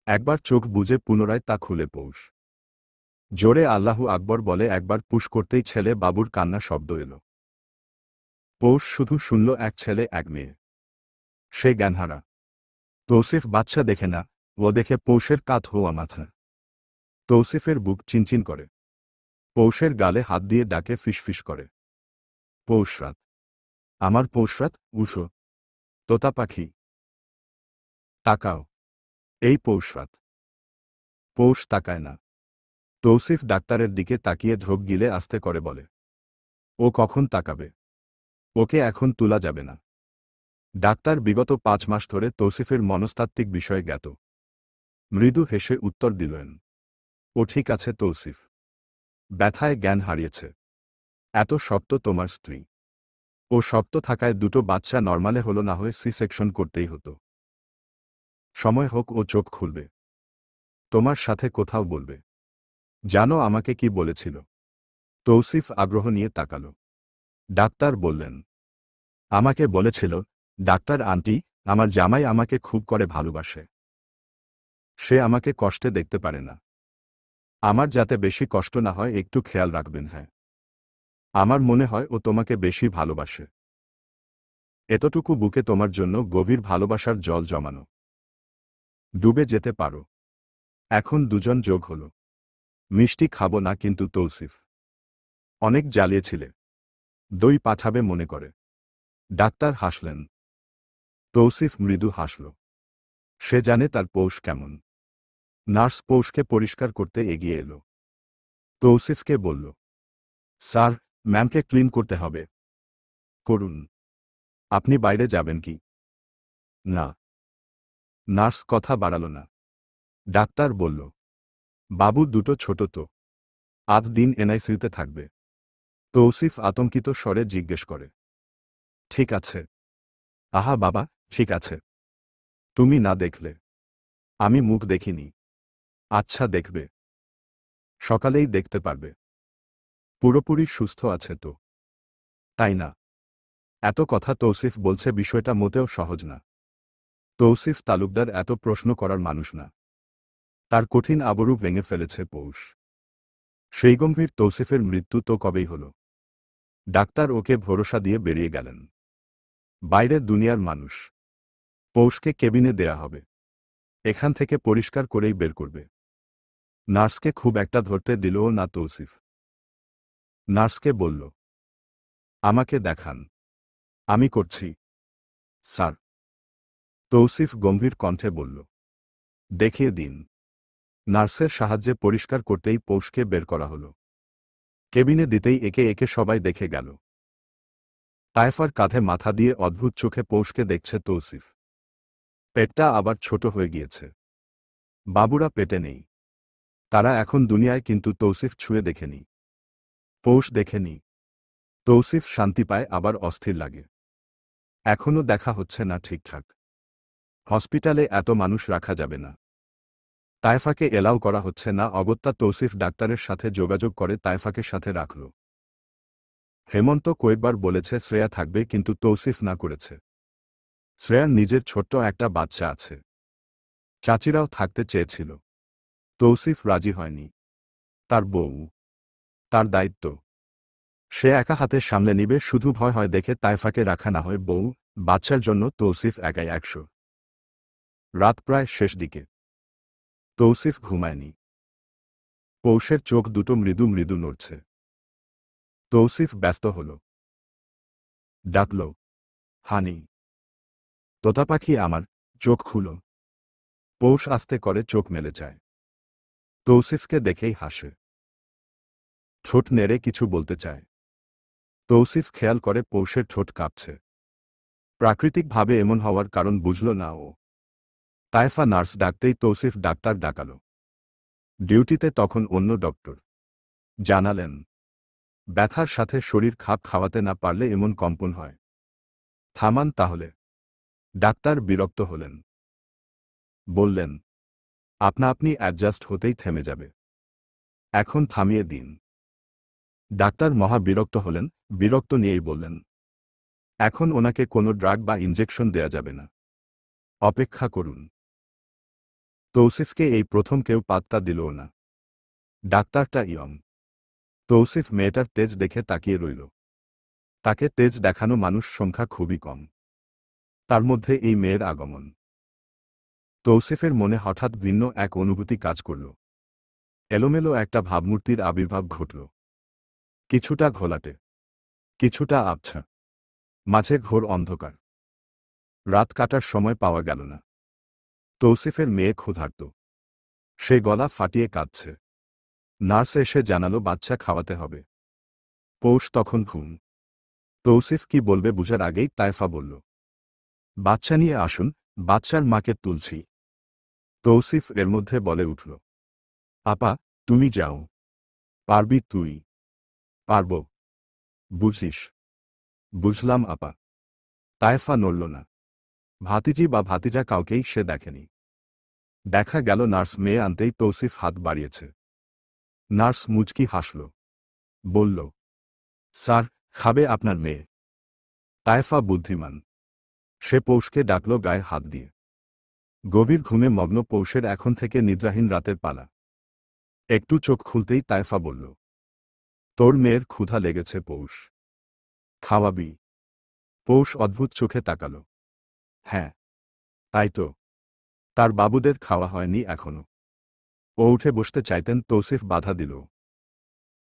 একবার চোখ বুজে পুনরায় তা খুলে পৌষ জোরে আল্লাহু আকবর বলে একবার পুশ করতেই ছেলে বাবুর কান্না শব্দ এলো। পৌষ শুধু শুনল, এক ছেলে এক মেয়ে। সে জ্ঞানহারা। তৌসিফ বাচ্চা দেখে না, ও দেখে পৌষের কাত হওয়া মাথা। তৌসিফের বুক চিনচিন করে। পৌষের গালে হাত দিয়ে ডাকে, ফিসফিস করে, পৌষরাত, আমার পৌষরাত, উষো, তোতা পাখি, তাকাও, এই পৌষরাত। পৌষ তাকায় না। তৌসিফ ডাক্তারের দিকে তাকিয়ে ঢোক গিলে আস্তে করে বলে, ও কখন তাকাবে? ওকে এখন তোলা যাবে না। ডাক্তার বিগত 5 মাস ধরে তৌসিফের মনস্তাত্ত্বিক বিষয়ে জ্ঞাত। মৃদু হেসে উত্তর দিলেন, ও ঠিক আছে তৌসিফ। ব্যথায় জ্ঞান হারিয়েছে। এত শক্ত তোমার স্ত্রী। ও শক্ত থাকায় দুটো বাচ্চা নরমালে হলো, না হয়ে সি সেকশন করতেই হতো। সময় হোক, ও চোখ খুলবে। তোমার সাথে কোথাও বলবে। জানো আমাকে কি বলেছিল? তৌসিফ আগ্রহ নিয়ে তাকালো। ডাক্তার বললেন, আমাকে বলেছিল, ডাক্তার আন্টি, আমার জামাই আমাকে খুব করে ভালোবাসে। সে আমাকে কষ্টে দেখতে পারে না। আমার যাতে বেশি কষ্ট না হয় একটু খেয়াল রাখবেন। হ্যাঁ, আমার মনে হয় ও তোমাকে বেশি ভালোবাসে। এতটুকু বুকে তোমার জন্য গভীর ভালোবাসার জল জমানো। ডুবে যেতে পারো। এখন দুজন যোগ হল। মিষ্টি খাবো না কিন্তু তৌসিফ। অনেক জ্বালিয়েছিলে। দই পাঠাবে মনে করে। ডাক্তার হাসলেন। তৌসিফ মৃদু হাসল। সে জানে তার পৌষ কেমন। নার্স পৌষকে পরিষ্কার করতে এগিয়ে এলো। তৌসিফকে বলল, স্যার, ম্যামকে ক্লিন করতে হবে। করুন। আপনি বাইরে যাবেন কি? না। নার্স কথা বাড়াল না। ডাক্তার বলল, বাবু দুটো ছোট তো, আধ দিন এনআইসিইউতে থাকবে। তৌসিফ আতঙ্কিত স্বরে জিজ্ঞেস করে, ঠিক আছে? আহা বাবা, ঠিক আছে। তুমি না দেখলে? আমি মুখ দেখিনি। আচ্ছা দেখবে। সকালেই দেখতে পারবে। পুরোপুরি সুস্থ আছে তো? তাই না? এত কথা তৌসিফ বলছে, বিষয়টা মোটেও সহজ না। তৌসিফ তালুকদার এত প্রশ্ন করার মানুষ না। তার কঠিন আবরু ভেঙে ফেলেছে পৌষ। সেই গম্ভীর তৌসিফের মৃত্যু তো কবেই হল। ডাক্তার ওকে ভরসা দিয়ে বেরিয়ে গেলেন। বাইরে দুনিয়ার মানুষ। পৌষকে কেবিনে দেয়া হবে। এখান থেকে পরিষ্কার করেই বের করবে। নার্সকে খুব একটা ধরতে দিলও না তৌসিফ। নার্সকে বলল, আমাকে দেখান। আমি করছি স্যার। তৌসিফ গম্ভীর কণ্ঠে বলল, দেখিয়ে দিন। নার্সের সাহায্যে পরিষ্কার করতেই পৌষকে বের করা হলো। কেবিনে দিতেই একে একে সবাই দেখে গেল। তায়েফার কাঁধে মাথা দিয়ে অদ্ভুত চোখে পৌষকে দেখছে তৌসিফ। পেটটা আবার ছোট হয়ে গিয়েছে। বাবুরা পেটে নেই। তারা এখন দুনিয়ায়, কিন্তু তৌসিফ ছুঁয়ে দেখেনি। পৌষ দেখেনি। তৌসিফ শান্তি পায়, আবার অস্থির লাগে। এখনও দেখা হচ্ছে না ঠিকঠাক। হসপিটালে এত মানুষ রাখা যাবে না। তায়েফাকে এলাও করা হচ্ছে না। অগত্যা তৌসিফ ডাক্তারের সাথে যোগাযোগ করে তায়েফাকে সাথে রাখল। হেমন্ত কয়েকবার বলেছে শ্রেয়া থাকবে, কিন্তু তৌসিফ না করেছে। শ্রেয়ার নিজের ছোট্ট একটা বাচ্চা আছে। চাচিরাও থাকতে চেয়েছিল। তৌসিফ রাজি হয়নি। তার বউ, তার দায়িত্ব, সে একা হাতে সামলে নিবে, শুধু ভয় হয় দেখে তাইফাকে রাখা না হয় বউ, বাচ্চার জন্য তৌসিফ একাই 100। রাত প্রায় শেষ দিকে। তৌসিফ ঘুমায়নি। পৌষের চোখ দুটো মৃদু মৃদু নড়ছে। তৌসিফ ব্যস্ত হল। ডাকল, হানি, তোতা পাখি আমার, চোখ খুলো। পৌষ আস্তে করে চোখ মেলে যায়। তৌসিফকে দেখেই হাসে। ঠোঁট নেড়ে কিছু বলতে চায়। তৌসিফ খেয়াল করে পৌষের ঠোঁট কাঁপছে। প্রাকৃতিকভাবে এমন হওয়ার কারণ বুঝল না ও। তাইফা নার্স ডাকতেই তৌসিফ ডাক্তার ডাকাল। ডিউটিতে তখন অন্য ডক্টর। জানালেন, ব্যথার সাথে শরীর খাপ খাওয়াতে না পারলে এমন কম্পন হয়। থামান তাহলে। ডাক্তার বিরক্ত হলেন। বললেন, আপনা আপনি অ্যাডজাস্ট হতেই থেমে যাবে। এখন থামিয়ে দিন। ডাক্তার মহা বিরক্ত হলেন। বিরক্ত নিয়েই বললেন, এখন ওনাকে কোনো ড্রাগ বা ইনজেকশন দেয়া যাবে না। অপেক্ষা করুন। তৌসিফকে এই প্রথম কেউ পাত্তা দিলও না। ডাক্তারটা ইয়ং। তৌসিফ মেয়েটার তেজ দেখে তাকিয়ে রইল। তাকে তেজ দেখানো মানুষ সংখ্যা খুবই কম। তার মধ্যে এই মেয়ের আগমন। তৌসিফের মনে হঠাৎ ভিন্ন এক অনুভূতি কাজ করল। এলোমেলো একটা ভাবমূর্তির আবির্ভাব ঘটল। কিছুটা ঘোলাটে, কিছুটা আবছা, মাঝে ঘোর অন্ধকার। রাত কাটার সময় পাওয়া গেল না। তৌসিফের মেয়ে ক্ষুধার্ত। সে গলা ফাটিয়ে কাঁদছে। নার্স এসে জানালো বাচ্চা খাওয়াতে হবে। পৌষ তখন ঘুম। তৌসিফ কি বলবে বুঝার আগেই তাইফা বলল, বাচ্চা নিয়ে আসুন, বাচ্চার মাকে তুলছি। তৌসিফ এর মধ্যে বলে উঠল, আপা, তুমি যাও। পারবি তুই? পারব। বুঝিস? বুঝলাম আপা। তাইফা নড়ল না। ভাতিজি বা ভাতিজা কাউকেই সে দেখেনি। দেখা গেল নার্স মেয়ে আনতেই তৌসিফ হাত বাড়িয়েছে। নার্স মুচকি হাসল। বলল, স্যার, খাবে আপনার মেয়ে। তাইফা বুদ্ধিমান। সে পৌষকে ডাকল গায়ে হাত দিয়ে। গভীর ঘুমে মগ্ন পৌষের এখন থেকে নিদ্রাহীন রাতের পালা। একটু চোখ খুলতেই তাইফা বলল, তোর মেয়ের ক্ষুধা লেগেছে পৌষ। খাওয়াবি? পৌষ অদ্ভুত চোখে তাকাল। হ্যাঁ, তাই তো। তার বাবুদের খাওয়া হয়নি এখনো। ও উঠে বসতে চাইতেন, তৌসিফ বাধা দিল।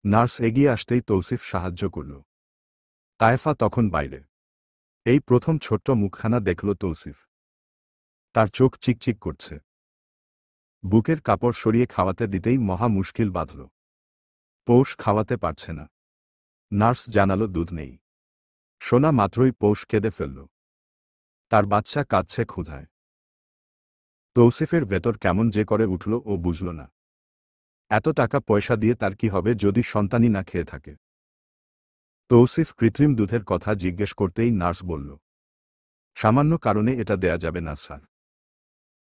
নার্স এগিয়ে আসতেই তৌসিফ সাহায্য করল। তাইফা তখন বাইরে। এই প্রথম ছোট্ট মুখখানা দেখল তৌসিফ। তার চোখ চিকচিক করছে। বুকের কাপড় সরিয়ে খাওয়াতে দিতেই মহা মুশকিল বাঁধল। পৌষ খাওয়াতে পারছে না। নার্স জানালো দুধ নেই। শোনা মাত্রই পৌষ কেঁদে ফেলল। তার বাচ্চা কাঁদছে ক্ষুধায়। তৌসিফের ভেতর কেমন যে করে উঠল ও বুঝল না। এত টাকা পয়সা দিয়ে তার কি হবে যদি সন্তানই না খেয়ে থাকে? তৌসিফ কৃত্রিম দুধের কথা জিজ্ঞেস করতেই নার্স বলল, সামান্য কারণে এটা দেয়া যাবে না স্যার।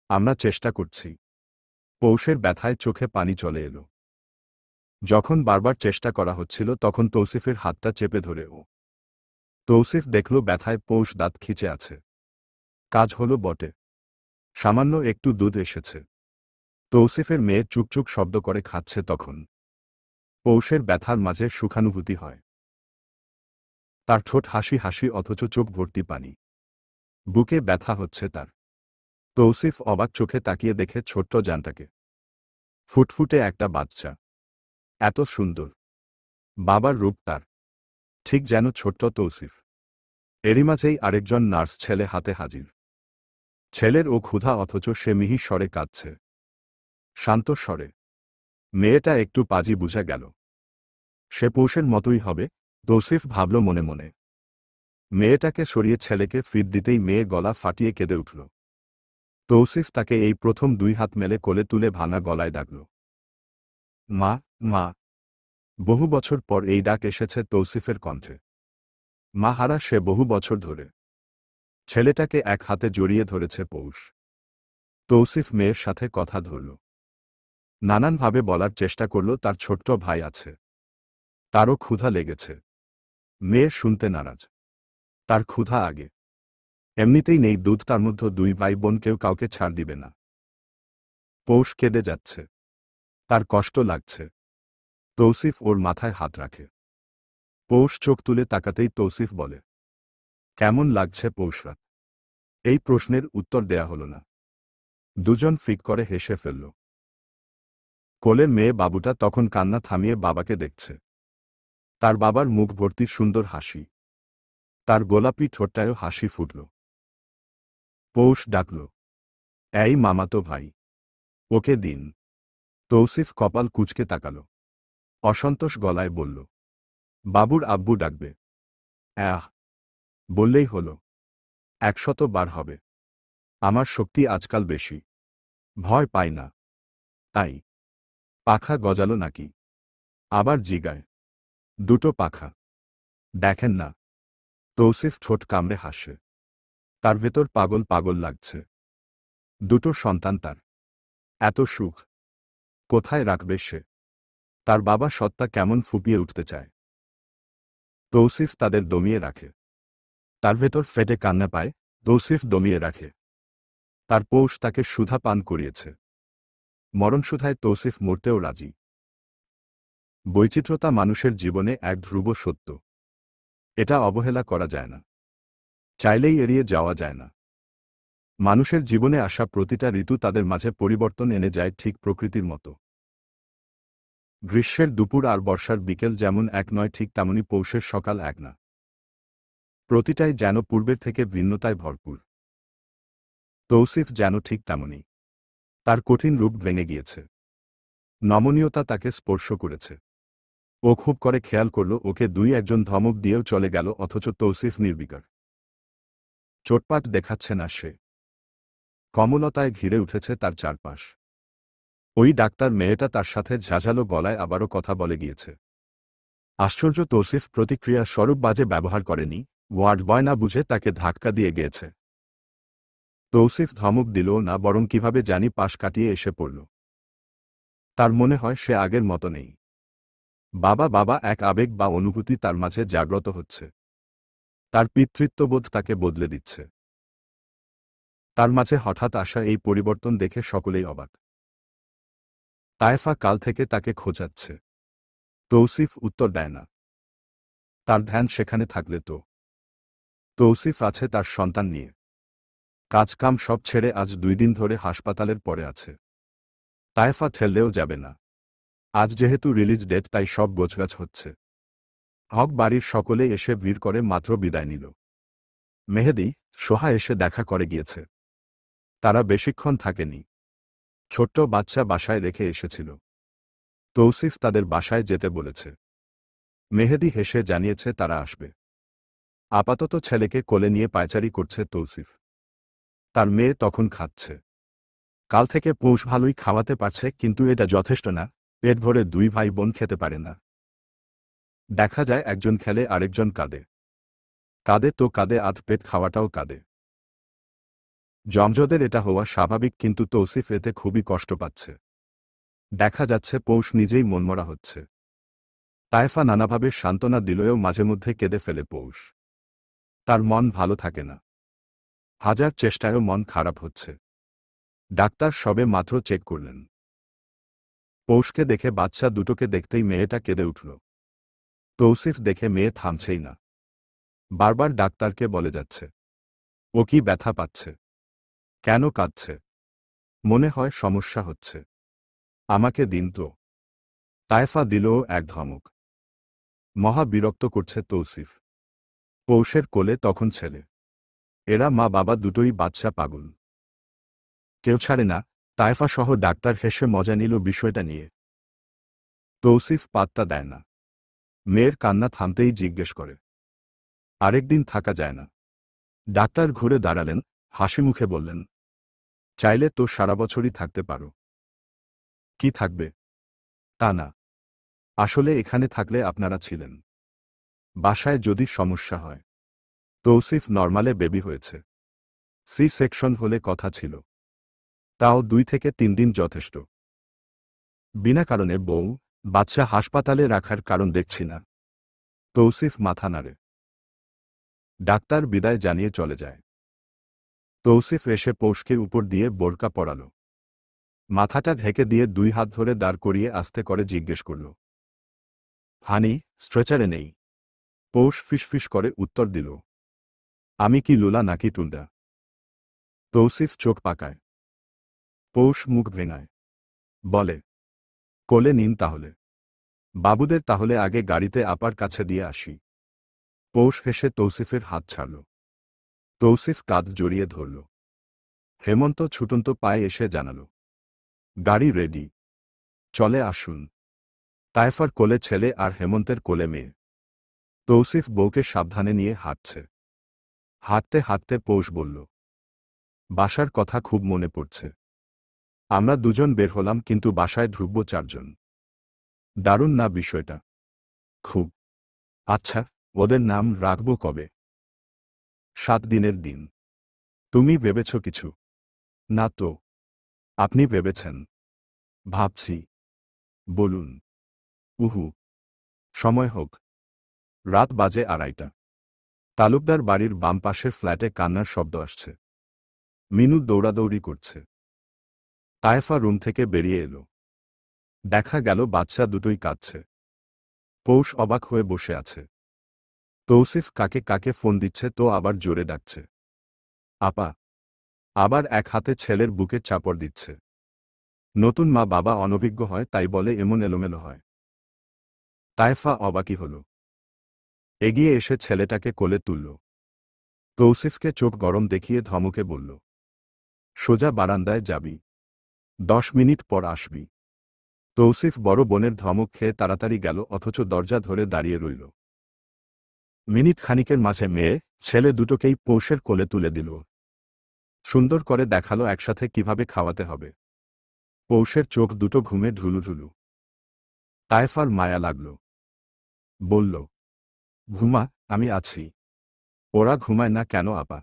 আমরা চেষ্টা করছি। পৌষের ব্যথায় চোখে পানি চলে এলো। যখন বারবার চেষ্টা করা হচ্ছিল তখন তৌসিফের হাতটা চেপে ধরে ও। তৌসিফ দেখল ব্যথায় পৌষ দাঁত খিচে আছে। কাজ হলো বটে। সামান্য একটু দুধ এসেছে। তৌসিফের মেয়ে চুকচুক শব্দ করে খাচ্ছে তখন। পৌষের ব্যথার মাঝে সুখানুভূতি হয়। তার ঠোঁট হাসি হাসি অথচ চোখ ভর্তি পানি। বুকে ব্যথা হচ্ছে তার। তৌসিফ অবাক চোখে তাকিয়ে দেখে ছোট্ট জানটাকে। ফুটফুটে একটা বাচ্চা। এত সুন্দর। বাবার রূপ তার। ঠিক যেন ছোট্ট তৌসিফ। এরই মাঝেই আরেকজন নার্স ছেলে হাতে হাজির। ছেলের ও ক্ষুধা অথচ সে মিহি স্বরে কাঁদছে। শান্ত স্বরে। মেয়েটা একটু পাজি বুঝা গেল। সে পৌষের মতোই হবে, তৌসিফ ভাবল মনে মনে। মেয়েটাকে সরিয়ে ছেলেকে ফিট দিতেই মেয়ে গলা ফাটিয়ে কেঁদে উঠল। তৌসিফ তাকে এই প্রথম 2 হাত মেলে কোলে তুলে ভাঙা গলায় ডাকল, মা, মা। বহু বছর পর এই ডাক এসেছে তৌসিফের কণ্ঠে। মা হারা সে বহু বছর ধরে। ছেলেটাকে এক হাতে জড়িয়ে ধরেছে পৌষ। তৌসিফ মেয়ের সাথে কথা ধরল। নানানভাবে বলার চেষ্টা করল তার ছোট্ট ভাই আছে। তারও ক্ষুধা লেগেছে। মেয়ে শুনতে নারাজ। তার ক্ষুধা আগে। এমনিতেই নেই দুধ, তার মধ্যে 2 ভাই বোন, কেউ কাউকে ছাড় দিবে না। পৌষ কেঁদে যাচ্ছে। তার কষ্ট লাগছে। তৌসিফ ওর মাথায় হাত রাখে। পৌষ চোখ তুলে তাকাতেই তৌসিফ বলে, কেমন লাগছে পৌষরাত? এই প্রশ্নের উত্তর দেয়া হল না। দুজন ফিক করে হেসে ফেলল। কোলের মেয়ে বাবুটা তখন কান্না থামিয়ে বাবাকে দেখছে। তার বাবার মুখ ভর্তি সুন্দর হাসি। তার গোলাপি ঠোঁটটায়ও হাসি ফুটল। পৌষ ডাকল, এই মামাতো ভাই, ওকে দিন। তৌসিফ কপাল কুঁচকে তাকাল। অসন্তোষ গলায় বলল, বাবুর আব্বু ডাকবে। বললেই হল। 100 বার হবে। আমার শক্তি আজকাল বেশি। ভয় পাই না। তাই। পাখা গজালো নাকি? আবার জিগায়। দুটো পাখা। দেখেন না। তৌসিফ ঠোঁট কামড়ে হাসে। তার ভেতর পাগল পাগল লাগছে। দুটো সন্তান তার। এত সুখ কোথায় রাখবে সে? তার বাবা সত্তা কেমন ফুপিয়ে উঠতে চায়। তৌসিফ তাদের দমিয়ে রাখে। তার ভেতর ফেটে কান্না পায়। তৌসিফ দমিয়ে রাখে। তার পৌষ তাকে সুধা পান করিয়েছে। মরণসুধায় তৌসিফ মরতেও রাজি। বৈচিত্র্যতা মানুষের জীবনে এক ধ্রুব সত্য। এটা অবহেলা করা যায় না। চাইলেই এড়িয়ে যাওয়া যায় না। মানুষের জীবনে আসা প্রতিটা ঋতু তাদের মাঝে পরিবর্তন এনে যায় ঠিক প্রকৃতির মতো। গ্রীষ্মের দুপুর আর বর্ষার বিকেল যেমন এক নয়, ঠিক তেমনি পৌষের সকাল এক না। প্রতিটাই যেন পূর্বের থেকে ভিন্নতায় ভরপুর। তৌসিফ যেন ঠিক তেমনি। তার কঠিন রূপ ভেঙে গিয়েছে। নমনীয়তা তাকে স্পর্শ করেছে। ও খুব করে খেয়াল করল ওকে দুই একজন ধমক দিয়েও চলে গেল, অথচ তৌসিফ নির্বিকার। চোটপাট দেখাচ্ছে না সে। কমলতায় ঘিরে উঠেছে তার চারপাশ। ওই ডাক্তার মেয়েটা তার সাথে ঝাঁঝালো গলায় আবারও কথা বলে গিয়েছে। আশ্চর্য, তৌসিফ প্রতিক্রিয়া স্বরূপ বাজে ব্যবহার করেনি। ওয়ার্ড বয় না বুঝে তাকে ধাক্কা দিয়ে গিয়েছে। তৌসিফ ধমক দিল না, বরং কিভাবে জানি পাশ কাটিয়ে এসে পড়ল। তার মনে হয় সে আগের মতো নেই। বাবা বাবা এক আবেগ বা অনুভূতি তার মাঝে জাগ্রত হচ্ছে। তার পিতৃত্ববোধ তাকে বদলে দিচ্ছে। তার মাঝে হঠাৎ আসা এই পরিবর্তন দেখে সকলেই অবাক। তায়েফা কাল থেকে তাকে খোঁজাচ্ছে। তৌসিফ উত্তর দেয় না। তার ধ্যান সেখানে থাকলে তো। তৌসিফ আছে তার সন্তান নিয়ে। কাজকাম সব ছেড়ে আজ 2 দিন ধরে হাসপাতালের পরে আছে। তায়েফা ঠেললেও যাবে না। আজ যেহেতু রিলিজ ডেট, তাই সব গোছগাছ হচ্ছে। হক বাড়ির সকলে এসে ভিড় করে মাত্র বিদায় নিল। মেহেদী, সোহা এসে দেখা করে গিয়েছে। তারা বেশিক্ষণ থাকেনি। ছোট্ট বাচ্চা বাসায় রেখে এসেছিল। তৌসিফ তাদের বাসায় যেতে বলেছে। মেহেদী হেসে জানিয়েছে তারা আসবে। আপাতত ছেলেকে কোলে নিয়ে পায়চারি করছে তৌসিফ। তার মেয়ে তখন খাচ্ছে। কাল থেকে পৌষ ভালোই খাওয়াতে পারছে, কিন্তু এটা যথেষ্ট না। পেট ভরে 2 ভাই বোন খেতে পারে না। দেখা যায় একজন খেলে আরেকজন কাঁদে। কাঁদে তো কাঁদে, আধ পেট খাওয়াটাও কাঁদে। যমজদের এটা হওয়া স্বাভাবিক, কিন্তু তৌসিফ এতে খুবই কষ্ট পাচ্ছে। দেখা যাচ্ছে পৌষ নিজেই মনমরা হচ্ছে। তায়েফা নানাভাবে সান্ত্বনা দিলেও মাঝে মধ্যে কেঁদে ফেলে পৌষ। তার মন ভালো থাকে না। হাজার চেষ্টায়ও মন খারাপ হচ্ছে। ডাক্তার সবে মাত্র চেক করলেন। পৌষকে দেখে, বাচ্চা দুটোকে দেখতেই মেয়েটা কেঁদে উঠল। তৌসিফ দেখে মেয়ে থামছেই না। বারবার ডাক্তারকে বলে যাচ্ছে, ও কি ব্যথা পাচ্ছে? কেন কাঁদছে? মনে হয় সমস্যা হচ্ছে। আমাকে দিন তো। তায়েফা দিলও এক ধমক। মহা বিরক্ত করছে তৌসিফ। পৌষের কোলে তখন ছেলে। এরা মা বাবা দুটোই বাচ্চা পাগল। কেউ ছাড়ে না। তায়েফা সহ ডাক্তার হেসে মজা নিল বিষয়টা নিয়ে। তৌসিফ পাত্তা দেয় না। মেয়ের কান্না থামতেই জিজ্ঞেস করে, আরেকদিন থাকা যায় না? ডাক্তার ঘুরে দাঁড়ালেন, হাসি মুখে বললেন, চাইলে তো সারা বছরই থাকতে পারো। কি থাকবে? তা না। আসলে এখানে থাকলে আপনারা ছিলেন। বাসায় যদি সমস্যা হয়। তৌসিফ নরমালে বেবি হয়েছে। সি সেকশন হলে কথা ছিল। তাও 2 থেকে 3 দিন যথেষ্ট। বিনা কারণে বউ, বাচ্চা হাসপাতালে রাখার কারণ দেখছি না। তৌসিফ মাথা নাড়ে। ডাক্তার বিদায় জানিয়ে চলে যায়। তৌসিফ এসে পৌষকে উপর দিয়ে বোরকা পরাল। মাথাটা ঢেকে দিয়ে 2 হাত ধরে দাঁড় করিয়ে আস্তে করে জিজ্ঞেস করল, হানি, স্ট্রেচারে নেই? পৌষ ফিসফিস করে উত্তর দিল, আমি কি লুলা নাকি টুন্ডা? তৌসিফ চোখ পাকায়। পৌষ মুখ ভেঙায়। বলে, কোলে নিন তাহলে। বাবুদের তাহলে আগে গাড়িতে আপার কাছে দিয়ে আসি। পৌষ হেসে তৌসিফের হাত ছাড়ল। তৌসিফ কাঁধ জড়িয়ে ধরল। হেমন্ত ছুটন্ত পায়ে এসে জানাল, গাড়ি রেডি, চলে আসুন। তায়েফার কোলে ছেলে আর হেমন্তের কোলে মেয়ে। তৌসিফ বউকে সাবধানে নিয়ে হাঁটছে। হাঁটতে হাঁটতে পৌষ বলল, বাসার কথা খুব মনে পড়ছে। আমরা দুজন বের হলাম কিন্তু বাসায় ঢুকব 4 জন। দারুণ না বিষয়টা? খুব। আচ্ছা, ওদের নাম রাখব কবে? 7 দিনের দিন। তুমি ভেবেছ কিছু? না তো। আপনি ভেবেছেন? ভাবছি। বলুন। উহু। সময় হোক। রাত বাজে 2:30। তালুকদার বাড়ির বাম পাশের ফ্ল্যাটে কান্নার শব্দ আসছে। মিনু দৌড়াদৌড়ি করছে। তায়েফা রুম থেকে বেরিয়ে এলো। দেখা গেল বাচ্চা দুটোই কাঁদছে। পৌষ অবাক হয়ে বসে আছে। তৌসিফ কাকে কাকে ফোন দিচ্ছে তো আবার জোরে ডাকছে, আপা। আবার এক হাতে ছেলের বুকে চাপড় দিচ্ছে। নতুন মা বাবা অনভিজ্ঞ হয় তাই বলে এমন এলোমেলো হয়। তায়েফা অবাকই হল। এগিয়ে এসে ছেলেটাকে কোলে তুলল। তৌসিফকে চোখ গরম দেখিয়ে ধমকে বলল, সোজা বারান্দায় যাবি, 10 মিনিট পর আসবি। তৌসিফ বড় বোনের ধমক খেয়ে তাড়াতাড়ি গেল অথচ দরজা ধরে দাঁড়িয়ে রইল। মিনিট খানিকের মাঝে মেয়ে ছেলে দুটোকেই পৌষের কোলে তুলে দিল। সুন্দর করে দেখালো একসাথে কিভাবে খাওয়াতে হবে। পৌষের চোখ দুটো ঘুমে ঢুলুঢুলু। তায়েফার মায়া লাগল। বলল, ঘুমা, আমি আছি। ওরা ঘুমায় না কেন আপা?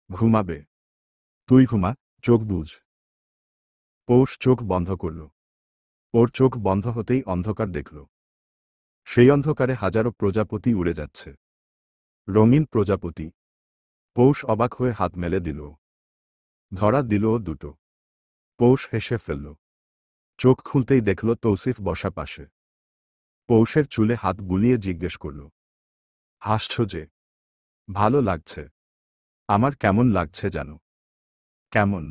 ঘুমাবে। তুই ঘুমা, চোখ বুঝ। পৌষ চোখ বন্ধ করল। ওর চোখ বন্ধ হতেই অন্ধকার দেখল। সেই অন্ধকারে হাজারো প্রজাপতি উড়ে যাচ্ছে। রঙিন প্রজাপতি। পৌষ অবাক হয়ে হাত মেলে দিল। ধরা দিল ও দুটো। পৌষ হেসে ফেলল। চোখ খুলতেই দেখল তৌসিফ বসা পাশে। পৌষের চুলে হাত বুলিয়ে জিজ্ঞেস করল, হাসছ যে? ভালো লাগছে। আমার কেমন লাগছে জানো? কেমন?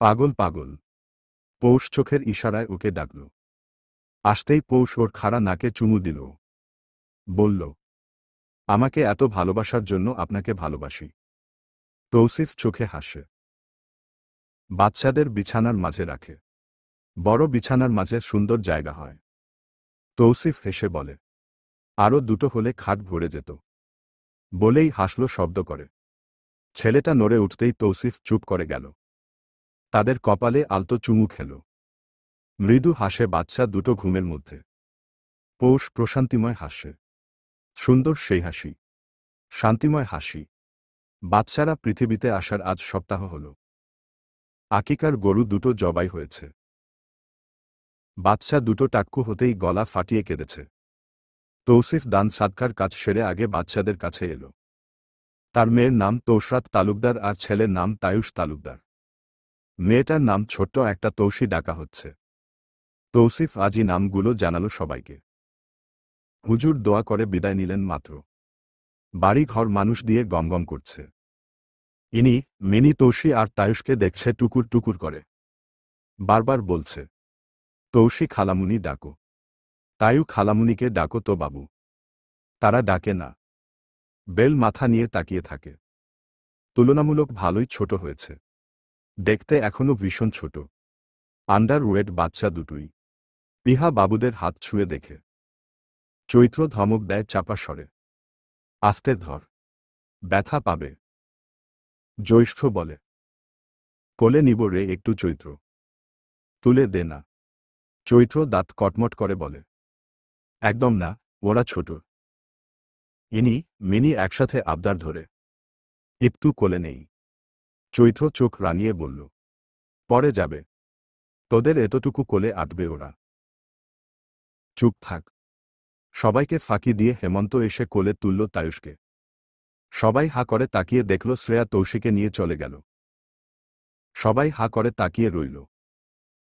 পাগল পাগল। পৌষ চোখের ইশারায় ওকে ডাকল। আসতেই পৌষ ওর খাড়া নাকে চুমু দিল। বলল, আমাকে এত ভালোবাসার জন্য আপনাকে ভালোবাসি। তৌসিফ চোখে হাসে। বাচ্চাদের বিছানার মাঝে রাখে। বড় বিছানার মাঝে সুন্দর জায়গা হয়। তৌসিফ হেসে বলে, আরও দুটো হলে খাট ভরে যেত। বলেই হাসল শব্দ করে। ছেলেটা নড়ে উঠতেই তৌসিফ চুপ করে গেল। তাদের কপালে আলতো চুমু খেল। মৃদু হাসে বাচ্চা দুটো ঘুমের মধ্যে। পৌষ প্রশান্তিময় হাসে। সুন্দর সেই হাসি। শান্তিময় হাসি। বাচ্চারা পৃথিবীতে আসার আজ সপ্তাহ হল। আকিকার গরু দুটো জবাই হয়েছে। বাচ্চা দুটো টাক্কু হতেই গলা ফাটিয়ে কেঁদেছে। তৌসিফ দান সাদকার কাজ সেরে আগে বাচ্চাদের কাছে এলো। তার মেয়ের নাম তৌশরাত তালুকদার আর ছেলের নাম তায়ুষ তালুকদার। মেয়েটার নাম ছোট্ট একটা তৌসি ডাকা হচ্ছে। তৌসিফ আজই নামগুলো জানালো সবাইকে। হুজুর দোয়া করে বিদায় নিলেন মাত্র। বাড়ি ঘর মানুষ দিয়ে গমগম করছে। ইনি মিনি তৌসি আর তায়ুষকে দেখছে টুকুর টুকুর করে। বারবার বলছে, তৌসি খালামুনি ডাকো, তায়ু খালামুনিকে ডাকো তো বাবু। তারা ডাকে না। বেল মাথা নিয়ে তাকিয়ে থাকে। তুলনামূলক ভালোই ছোট হয়েছে। দেখতে এখনো ভীষণ ছোট। আন্ডার ওয়েট বাচ্চা দুটোই। পিহা বাবুদের হাত ছুঁয়ে দেখে। চৈত্র ধমক দেয় চাপা স্বরে, আস্তে ধর, ব্যথা পাবে। জ্যৈষ্ঠ বলে, কোলে নিব রে একটু চৈত্র, তুলে দে না। চৈত্র দাঁত কটমট করে বলে, একদম না, ওরা ছোট। ইনি মিনি একসাথে আবদার ধরে। একটু কোলে নেই। চৈত্র চোখ রাঙিয়ে বলল, পরে যাবে। তোদের এতটুকু কোলে আটবে ওরা। চুপ থাক। সবাইকে ফাঁকি দিয়ে হেমন্ত এসে কোলে তুলল তায়ুষকে। সবাই হা করে তাকিয়ে দেখল শ্রেয়া তৌসিকে নিয়ে চলে গেল। সবাই হা করে তাকিয়ে রইল।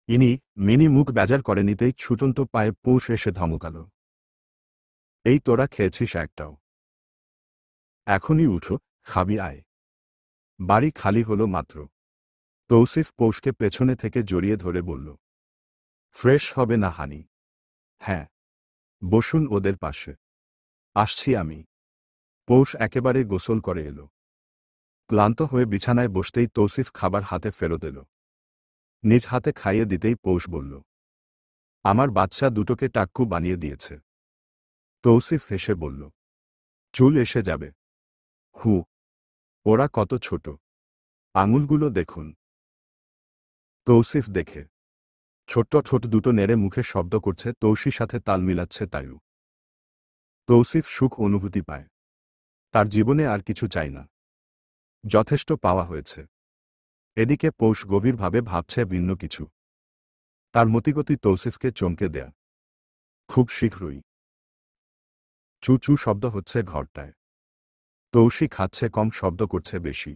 ইনি মিনি মুখ বেজার করে নিতেই ছুটন্ত পায়ে পৌষ এসে ধমকাল। এই তোরা খেয়েছিস একটাও? এখনই উঠো, খাবি আয়। বাড়ি খালি হলো মাত্র। তৌসিফ পৌষকে পেছনে থেকে জড়িয়ে ধরে বলল, ফ্রেশ হবে না হানি? হ্যাঁ, বসুন ওদের পাশে। আসছি আমি। পৌষ একেবারে গোসল করে এলো। ক্লান্ত হয়ে বিছানায় বসতেই তৌসিফ খাবার হাতে ফেরত এলো। নিজ হাতে খাইয়ে দিতেই পৌষ বলল, আমার বাচ্চা দুটোকে টাক্কু বানিয়ে দিয়েছে। তৌসিফ হেসে বলল, চুল এসে যাবে। হু, ওরা কত ছোট, আঙুলগুলো দেখুন। তৌসিফ দেখে ছোট্ট ঠোঁট দুটো নেড়ে মুখে শব্দ করছে, তৌসির সাথে তাল মিলাচ্ছে তাইও। তৌসিফ সুখ অনুভূতি পায়। তার জীবনে আর কিছু চাই না, যথেষ্ট পাওয়া হয়েছে। এদিকে পৌষ গভীরভাবে ভাবছে ভিন্ন কিছু। তার মতিগতি তৌসিফকে চমকে দেয়া। খুব শীঘ্রই চু চু শব্দ হচ্ছে ঘরটায়। তৌসি খাচ্ছে কম, শব্দ করছে বেশি।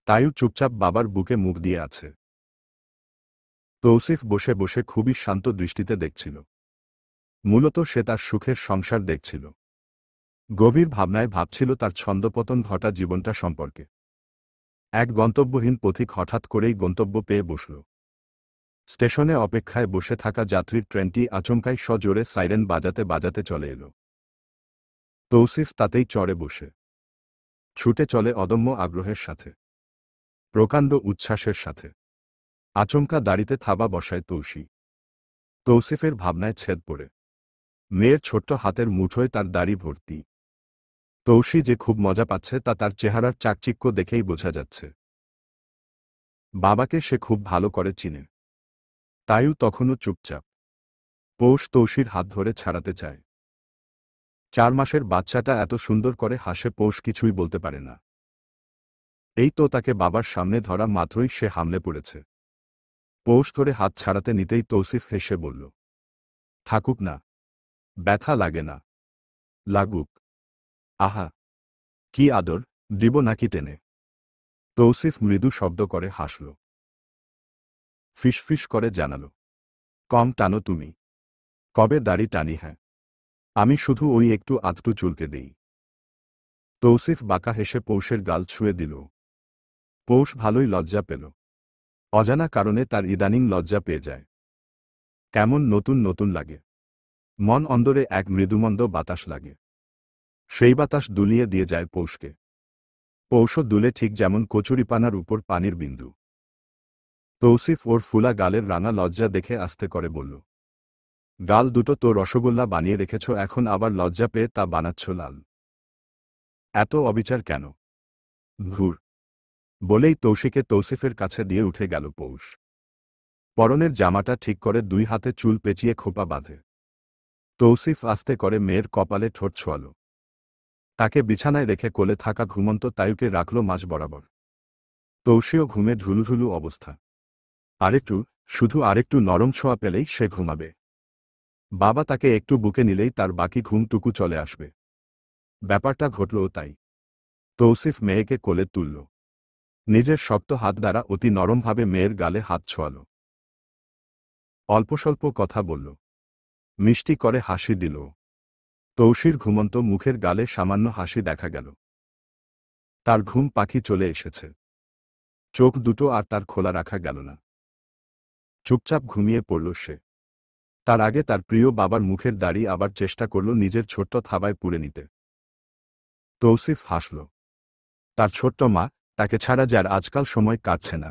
তাইও চুপচাপ বাবার বুকে মুখ দিয়ে আছে। তৌসিফ বসে বসে খুবই শান্ত দৃষ্টিতে দেখছিল। মূলত সে তার সুখের সংসার দেখছিল। গভীর ভাবনায় ভাবছিল তার ছন্দপতন ঘটা জীবনটা সম্পর্কে। এক গন্তব্যহীন পথিক হঠাৎ করেই গন্তব্য পেয়ে বসল। স্টেশনে অপেক্ষায় বসে থাকা যাত্রীর ট্রেনটি আচমকাই সজোরে সাইরেন বাজাতে বাজাতে চলে এলো। তৌসিফ তাতেই চড়ে বসে ছুটে চলে অদম্য আগ্রহের সাথে, প্রকাণ্ড উচ্ছ্বাসের সাথে। আচমকা দাড়িতে থাবা বসায় তৌসি। তৌসিফের ভাবনায় ছেদ পড়ে। মেয়ের ছোট্ট হাতের মুঠোয় তার দাড়ি ভর্তি। তৌসি যে খুব মজা পাচ্ছে তা তার চেহারার চাকচিক্য দেখেই বোঝা যাচ্ছে। বাবাকে সে খুব ভালো করে চিনে। তাইও তখনও চুপচাপ। পৌষ তৌসির হাত ধরে ছাড়াতে চায়। 4 মাসের বাচ্চাটা এত সুন্দর করে হাসে, পৌষ কিছুই বলতে পারে না। এই তো তাকে বাবার সামনে ধরা মাত্রই সে হামলে পড়েছে। পৌষ ধরে হাত ছাড়াতে নিতেই তৌসিফ হেসে বলল, থাকুক না, ব্যথা লাগে না। লাগুক। আহা, কি আদর, দিব নাকি টেনে? তৌসিফ মৃদু শব্দ করে হাসল। ফিসফিস করে জানাল, কম টানো তুমি। কবে দাড়ি টানি? হ্যাঁ, আমি শুধু ওই একটু আধটু চুলকে দেই। তৌসিফ বাঁকা হেসে পৌষের গাল ছুঁয়ে দিল। পৌষ ভালোই লজ্জা পেল। অজানা কারণে তার ইদানিং লজ্জা পেয়ে যায়। কেমন নতুন নতুন লাগে। মন অন্দরে এক মৃদুমন্দ বাতাস লাগে। সেই বাতাস দুলিয়ে দিয়ে যায় পৌষকে। পৌষও দুলে ঠিক যেমন কচুরিপানার উপর পানির বিন্দু। তৌসিফ ওর ফুলা গালের রাঙা লজ্জা দেখে আস্তে করে বলল, গাল দুটো তো রসগোল্লা বানিয়ে রেখেছ, এখন আবার লজ্জা পেয়ে তা বানাচ্ছ লাল। এত অবিচার কেন? ঘুর। বলেই তৌসিকে তৌসিফের কাছে দিয়ে উঠে গেল পৌষ। পরনের জামাটা ঠিক করে 2 হাতে চুল পেঁচিয়ে খোপা বাঁধে। তৌসিফ আস্তে করে মেয়ের কপালে ঠোঁট ছোঁয়াল। তাকে বিছানায় রেখে কোলে থাকা ঘুমন্ত তায়ুকে রাখল মাঝ বরাবর। তৌসিও ঘুমে ঢুলুঢুলু অবস্থা। আরেকটু, শুধু আরেকটু নরম ছোঁয়া পেলেই সে ঘুমাবে। বাবা তাকে একটু বুকে নিলেই তার বাকি ঘুমটুকু চলে আসবে। ব্যাপারটা ঘটলও তাই। তৌসিফ মেয়েকে কোলে তুলল। নিজের শক্ত হাত দ্বারা অতি নরমভাবে মেয়ের গালে হাত ছোঁয়াল। অল্পস্বল্প কথা বলল। মিষ্টি করে হাসি দিল। তৌসির ঘুমন্ত মুখের গালে সামান্য হাসি দেখা গেল। তার ঘুম পাখি চলে এসেছে। চোখ দুটো আর তার খোলা রাখা গেল না। চুপচাপ ঘুমিয়ে পড়ল সে। তার আগে তার প্রিয় বাবার মুখের দাড়ি আবার চেষ্টা করল নিজের ছোট্ট থাবায় পুড়ে নিতে। তৌসিফ হাসল। তার ছোট্ট মা, তাকে ছাড়া যার আজকাল সময় কাটছে না।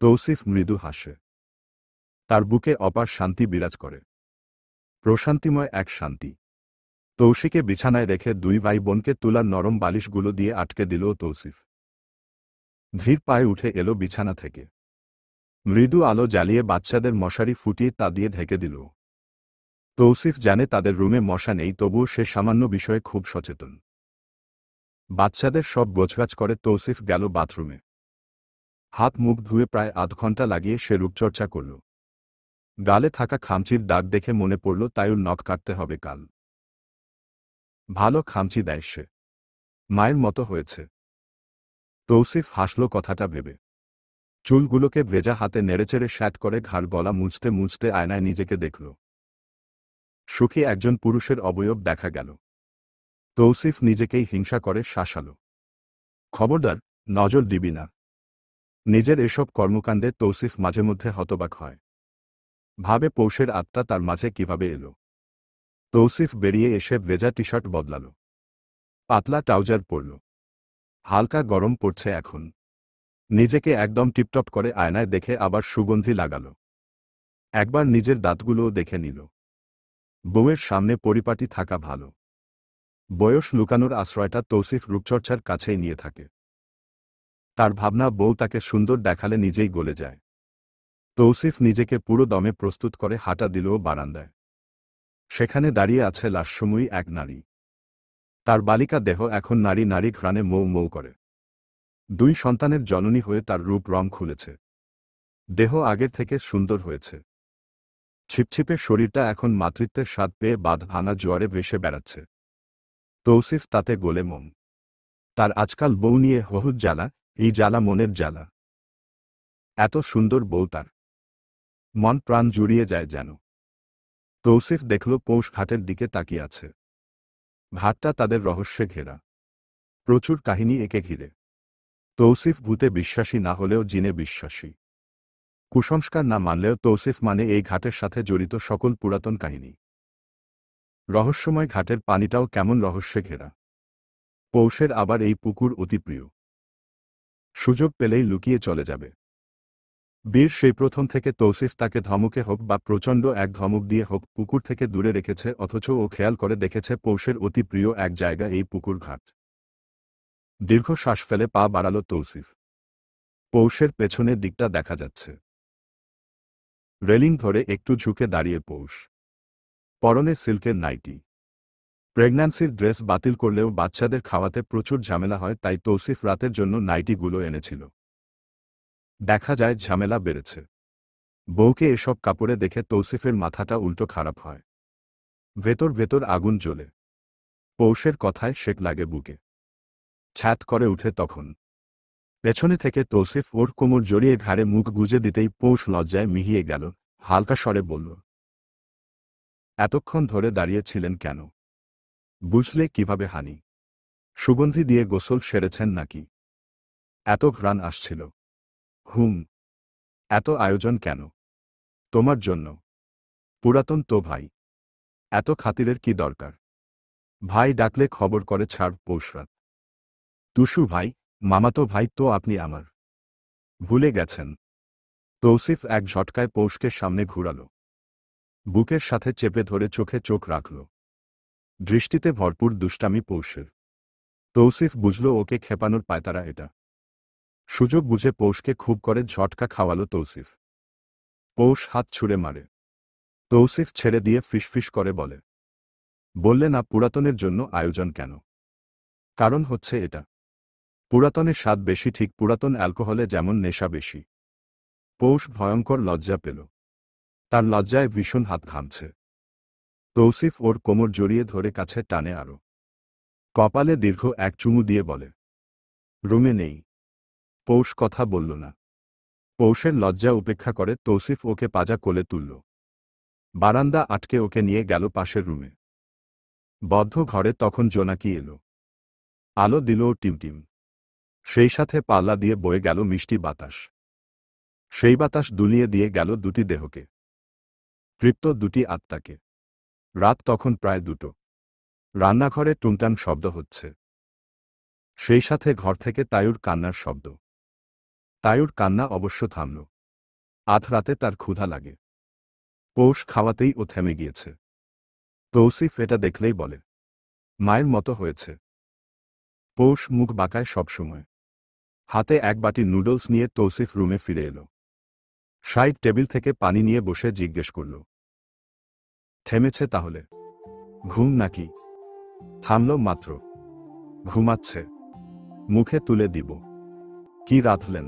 তৌসিফ মৃদু হাসে। তার বুকে অপার শান্তি বিরাজ করে। প্রশান্তিময় এক শান্তি। তৌসিকে বিছানায় রেখে 2 ভাই বোনকে তুলার নরম বালিশগুলো দিয়ে আটকে দিল তৌসিফ। ধীর পায়ে উঠে এলো বিছানা থেকে। মৃদু আলো জ্বালিয়ে বাচ্চাদের মশারি ফুটিয়ে তা দিয়ে ঢেকে দিল। তৌসিফ জানে তাদের রুমে মশা নেই, তবুও সে সামান্য বিষয়ে খুব সচেতন। বাচ্চাদের সব গোছগাছ করে তৌসিফ গেল বাথরুমে। হাত মুখ ধুয়ে প্রায় আধ ঘন্টা লাগিয়ে সে রূপচর্চা করল। গালে থাকা খামচির দাগ দেখে মনে পড়ল তাইউর নখ কাটতে হবে কাল। ভালো খামচি দেয় সে। মায়ের মতো হয়েছে। তৌসিফ হাসল কথাটা ভেবে। চুলগুলোকে ভেজা হাতে নেড়েচেড়ে শ্যাট করে ঘাড় গলা মুছতে মুছতে আয়নায় নিজেকে দেখল। সুখী একজন পুরুষের অবয়ব দেখা গেল। তৌসিফ নিজেকেই হিংসা করে শাসাল। খবরদার, নজর দিবি না। নিজের এসব কর্মকাণ্ডে তৌসিফ মাঝে মধ্যে হতবাক হয়। ভাবে পৌষের আত্মা তার মাঝে কিভাবে এলো। তৌসিফ বেরিয়ে এসে ভেজা টি শার্ট বদলাল। পাতলা ট্রাউজার পরল। হালকা গরম পড়ছে এখন। নিজেকে একদম টিপটপ করে আয়নায় দেখে আবার সুগন্ধি লাগাল। একবার নিজের দাঁতগুলোও দেখে নিল। বউয়ের সামনে পরিপাটি থাকা ভালো। বয়স লুকানোর আশ্রয়টা তৌসিফ রূপচর্চার কাছেই নিয়ে থাকে। তার ভাবনা বউ তাকে সুন্দর দেখালে নিজেই গলে যায়। তৌসিফ নিজেকে পুরো দমে প্রস্তুত করে হাঁটা দিল বারান্দায়। সেখানে দাঁড়িয়ে আছে লাস্যময়ী এক নারী। তার বালিকা দেহ এখন নারী নারী ঘ্রাণে মৌ মৌ করে। 2 সন্তানের জননী হয়ে তার রূপ রং খুলেছে। দেহ আগের থেকে সুন্দর হয়েছে। ছিপছিপে শরীরটা এখন মাতৃত্বের স্বাদ পেয়ে বাঁধ ভাঙা জোয়ারে ভেসে বেড়াচ্ছে। তৌসিফ তাতে গোলে মন। তার আজকাল বউ নিয়ে বহুত জ্বালা, এই জ্বালা মনের জ্বালা। এত সুন্দর বউ তার। মন প্রাণ জুড়িয়ে যায় যেন। তৌসিফ দেখল পৌষ ঘাটের দিকে তাকিয়ে আছে। ঘাটটা তাদের রহস্যে ঘেরা। প্রচুর কাহিনী একে ঘিরে। তৌসিফ ভূতে বিশ্বাসী না হলেও জিনে বিশ্বাসী। কুসংস্কার না মানলেও তৌসিফ মানে এই ঘাটের সাথে জড়িত সকল পুরাতন কাহিনী। রহস্যময় ঘাটের পানিটাও কেমন রহস্যে ঘেরা। পৌষের আবার এই পুকুর অতি প্রিয়। সুযোগ পেলেই লুকিয়ে চলে যাবে। বীর সেই প্রথম থেকে তৌসিফ তাকে ধমকে হোক বা প্রচণ্ড এক ধমক দিয়ে হোক পুকুর থেকে দূরে রেখেছে, অথচ ও খেয়াল করে দেখেছে পৌষের অতি প্রিয় এক জায়গা এই পুকুর ঘাট। দীর্ঘ শ্বাস ফেলে পা বাড়াল তৌসিফ। পৌষের পেছনের দিকটা দেখা যাচ্ছে। রেলিং ধরে একটু ঝুঁকে দাঁড়িয়ে পৌষ। পরনে সিল্কের নাইটি। প্রেগন্যান্সির ড্রেস বাতিল করলেও বাচ্চাদের খাওয়াতে প্রচুর ঝামেলা হয়, তাই তৌসিফ রাতের জন্য নাইটিগুলো এনেছিল। দেখা যায় ঝামেলা বেড়েছে। বউকে এসব কাপড়ে দেখে তৌসিফের মাথাটা উল্টো খারাপ হয়। ভেতর ভেতর আগুন জ্বলে। পৌষের কথায় শেক লাগে বুকে। ছ্যাত করে উঠে তখন। পেছনে থেকে তৌসিফ ওর কোমর জড়িয়ে ঘাড়ে মুখ গুজে দিতেই পৌষ লজ্জায় মিহিয়ে গেল। হালকা স্বরে বলল, এতক্ষণ ধরে দাঁড়িয়েছিলেন কেন? বুঝলে কিভাবে হানি? সুগন্ধি দিয়ে গোসল সেরেছেন নাকি? এত ঘ্রাণ আসছিল। হুম। এত আয়োজন কেন? তোমার জন্য। পুরাতন তো ভাই। এত খাতিরের কি দরকার? ভাই ডাকলে খবর করে ছাড় পৌষরাত। টুসু ভাই, মামাতো ভাই তো আপনি আমার। ভুলে গেছেন? তৌসিফ এক ঝটকায় পৌষকে সামনে ঘুরাল। বুকের সাথে চেপে ধরে চোখে চোখ রাখল। দৃষ্টিতে ভরপুর দুষ্টামি পৌষের। তৌসিফ বুঝল ওকে খেপানোর পায়তারা এটা। সুযোগ বুঝে পৌষকে খুব করে ঝটকা খাওয়ালো তৌসিফ। পৌষ হাত ছুঁড়ে মারে। তৌসিফ ছেড়ে দিয়ে ফিসফিস করে বলে, বললে না পুরাতনের জন্য আয়োজন কেন? কারণ হচ্ছে এটা। পুরাতনের স্বাদ বেশি, ঠিক পুরাতন অ্যালকোহলে যেমন নেশা বেশি। পৌষ ভয়ঙ্কর লজ্জা পেল। তার লজ্জায় ভীষণ হাত ঘামছে। তৌসিফ ওর কোমর জড়িয়ে ধরে কাছে টানে আরো। কপালে দীর্ঘ এক চুমু দিয়ে বলে, রুমে নেই। পৌষ কথা বলল না। পৌষের লজ্জা উপেক্ষা করে তৌসিফ ওকে পাজা কোলে তুলল। বারান্দা আটকে ওকে নিয়ে গেল পাশের রুমে। বদ্ধ ঘরে তখন জোনাকি এলো। আলো দিল টিমটিম। সেই সাথে পাল্লা দিয়ে বয়ে গেল মিষ্টি বাতাস। সেই বাতাস দুলিয়ে দিয়ে গেল দুটি দেহকে। তৃপ্ত দুটি আত্মাকে। রাত তখন প্রায় 2টো। রান্নাঘরে টুংটাং শব্দ হচ্ছে। সেই সাথে ঘর থেকে তায়ুর কান্নার শব্দ। তায়ুর কান্না অবশ্য থামল। আধ রাতে তার ক্ষুধা লাগে। পৌষ খাওয়াতেই ও থেমে গিয়েছে। তৌসিফ এটা দেখলেই বলে, মায়ের মতো হয়েছে। পৌষ মুখ বাঁকায় সবসময়। হাতে এক বাটি নুডলস নিয়ে তৌসিফ রুমে ফিরে এলো। সাইড টেবিল থেকে পানি নিয়ে বসে জিজ্ঞেস করল, থেমেছে তাহলে? ঘুম নাকি? থামল মাত্র। ঘুমাচ্ছে। মুখে তুলে দিব। কি রাঁধলেন?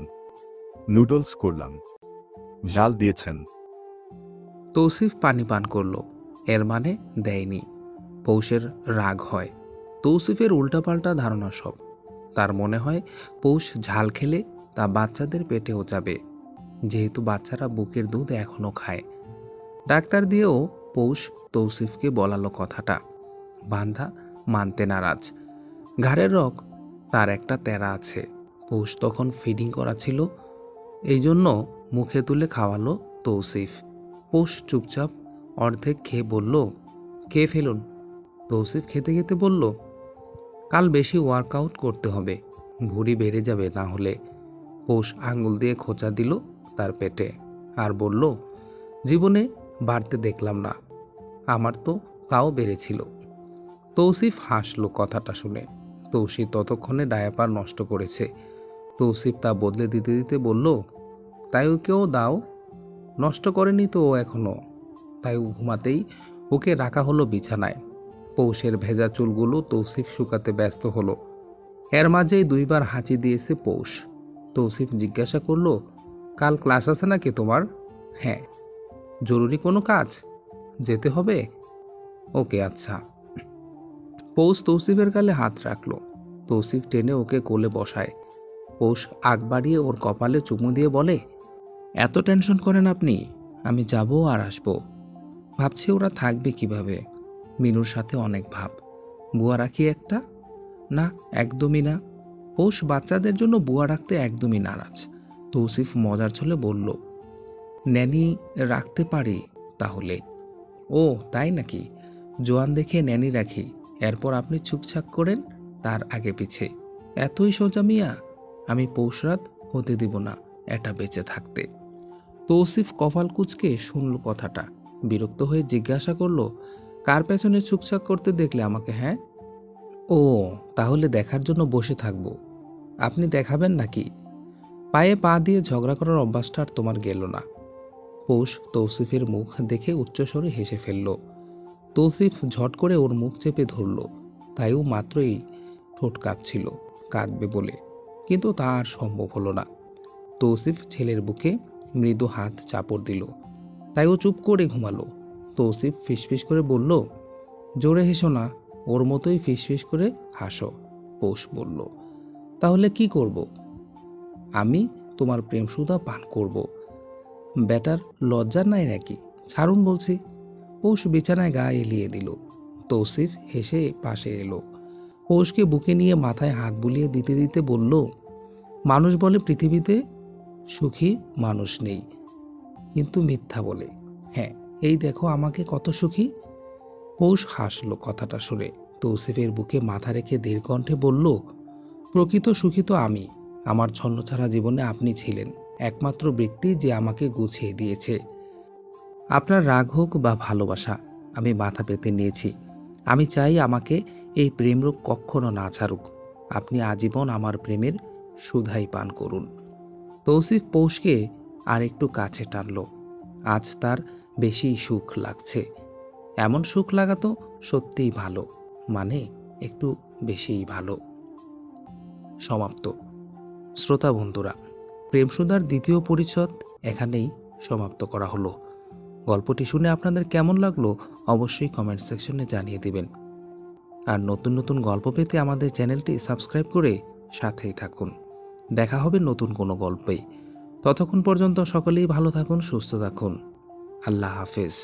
নুডলস করলাম। ঝাল দিয়েছেন? তৌসিফ পানি পান করল। এর মানে দেয়নি। পৌষের রাগ হয়। তৌসিফের উল্টাপাল্টা ধারণা সব। তার মনে হয় পৌষ ঝাল খেলে তা বাচ্চাদের পেটেও যাবে, যেহেতু বাচ্চারা বুকের দুধ এখনও খায়। ডাক্তার দিয়েও পৌষ তৌসিফকে বলালো কথাটা। বান্ধা মানতে নারাজ। ঘাড়ের রগ তার একটা তেরা আছে। পৌষ তখন ফিডিং করা ছিল, এই জন্য মুখে তুলে খাওয়ালো তৌসিফ। পৌষ চুপচাপ অর্ধেক খেয়ে বলল, খেয়ে ফেলুন। তৌসিফ খেতে খেতে বলল, কাল বেশি ওয়ার্কআউট করতে হবে, ভুঁড়ি বেড়ে যাবে না হলে। পৌষ আঙুল দিয়ে খোঁচা দিল তার পেটে আর বলল, জীবনে বাড়তে দেখলাম না, আমার তো তাও বেড়েছিল। তৌসিফ হাসলো কথাটা শুনে। তৌসিফ ততক্ষণে ডায়াপার নষ্ট করেছে। তৌসিফ তা বদলে দিতে দিতে বলল, তাই ওকেও দাও। নষ্ট করেনি তো ও এখনও। তাই ঘুমাতেই ওকে রাখা হলো বিছানায়। পৌষের ভেজা চুলগুলো তৌসিফ শুকাতে ব্যস্ত হলো। এর মাঝেই 2বার হাঁচি দিয়েছে পৌষ। তৌসিফ জিজ্ঞাসা করল, কাল ক্লাস আছে নাকি তোমার? হ্যাঁ। জরুরি কোনো কাজ? যেতে হবে? ওকে, আচ্ছা। পৌষ তৌসিফের গালে হাত রাখল। তৌসিফ টেনে ওকে কোলে বসায়। পৌষ আগ বাড়িয়ে ওর কপালে চুমু দিয়ে বলে, এত টেনশন করেন আপনি? আমি যাব আর আসব। ভাবছি ওরা থাকবে কিভাবে। মিনুর সাথে অনেক ভাব। বুয়া রাখি একটা? না, একদমই না। পৌষ বাচ্চাদের জন্য বুয়া রাখতে একদমই নারাজ। তৌসিফ মজার ছলে বলল, ন্যানি রাখতে পারি তাহলে? ও তাই নাকি? জোয়ান দেখে ন্যানি রাখি, এরপর আপনি ছুকছাক করেন তার আগে পিছে। এতই সোজা মিয়া? আমি পৌষরাত হতে দিব না এটা বেঁচে থাকতে। তৌসিফ কপাল কুঁচকে শুনল কথাটা। বিরক্ত হয়ে জিজ্ঞাসা করল, কার পেছনে ছুকছাক করতে দেখলে আমাকে? হ্যাঁ? ও, তাহলে দেখার জন্য বসে থাকবো। আপনি দেখাবেন নাকি? পায়ে পা দিয়ে ঝগড়া করার অভ্যাসটা আর তোমার গেল না। পৌষ তৌসিফের মুখ দেখে উচ্চস্বরে হেসে ফেলল। তৌসিফ ঝট করে ওর মুখ চেপে ধরল। তাইও মাত্রই ঠোঁট কাঁপছিল, কাঁদবে বলে, কিন্তু তা আর সম্ভব হলো না। তৌসিফ ছেলের বুকে মৃদু হাত চাপড় দিল। তাইও চুপ করে ঘুমালো। তৌসিফ ফিসফিস করে বলল, জোরে হেসো না, ওর মতোই ফিসফিস করে হাসো। পৌষ বলল, তাহলে কি করব? আমি তোমার প্রেম সুধা পান করব। ব্যাটার লজ্জা নাই নাকি? ছাড়ুন বলছি। পৌষ বিছানায় গা এলিয়ে দিল। তৌসিফ হেসে পাশে এলো। পৌষকে বুকে নিয়ে মাথায় হাত বুলিয়ে দিতে দিতে বলল, মানুষ বলে পৃথিবীতে সুখী মানুষ নেই, কিন্তু মিথ্যা বলে। হ্যাঁ, এই দেখো আমাকে কত সুখী। পৌষ হাসলো কথাটা শুনে। তৌসিফের বুকে মাথা রেখে দীর্ঘকণ্ঠে বলল, প্রকৃত সুখী তো আমি। আমার ছন্নছাড়া জীবনে আপনি ছিলেন একমাত্র ব্যক্তি যে আমাকে গুছিয়ে দিয়েছে। আপনার রাগ হোক বা ভালোবাসা, আমি মাথা পেতে নিয়েছি। আমি চাই আমাকে এই প্রেমরোগ কখনো না ছাড়ুক। আপনি আজীবন আমার প্রেমের সুধাই পান করুন। তৌসিফ পৌষকে আর একটু কাছে টানল। আজ তার বেশি সুখ লাগছে। এমন সুখ লাগা তো সত্যিই ভালো, মানে একটু বেশিই ভালো। সমাপ্ত। শ্রোতা বন্ধুরা, প্রেমসুধার 2য় পরিচ্ছদ এখানেই সমাপ্ত করা হলো। গল্পটি শুনে আপনাদের কেমন লাগলো অবশ্যই কমেন্ট সেকশনে জানিয়ে দিবেন। আর নতুন নতুন গল্প পেতে আমাদের চ্যানেলটি সাবস্ক্রাইব করে সাথেই থাকুন। দেখা হবে নতুন কোনো গল্পেই। ততক্ষণ পর্যন্ত সকলেই ভালো থাকুন, সুস্থ থাকুন। আল্লাহ হাফেজ।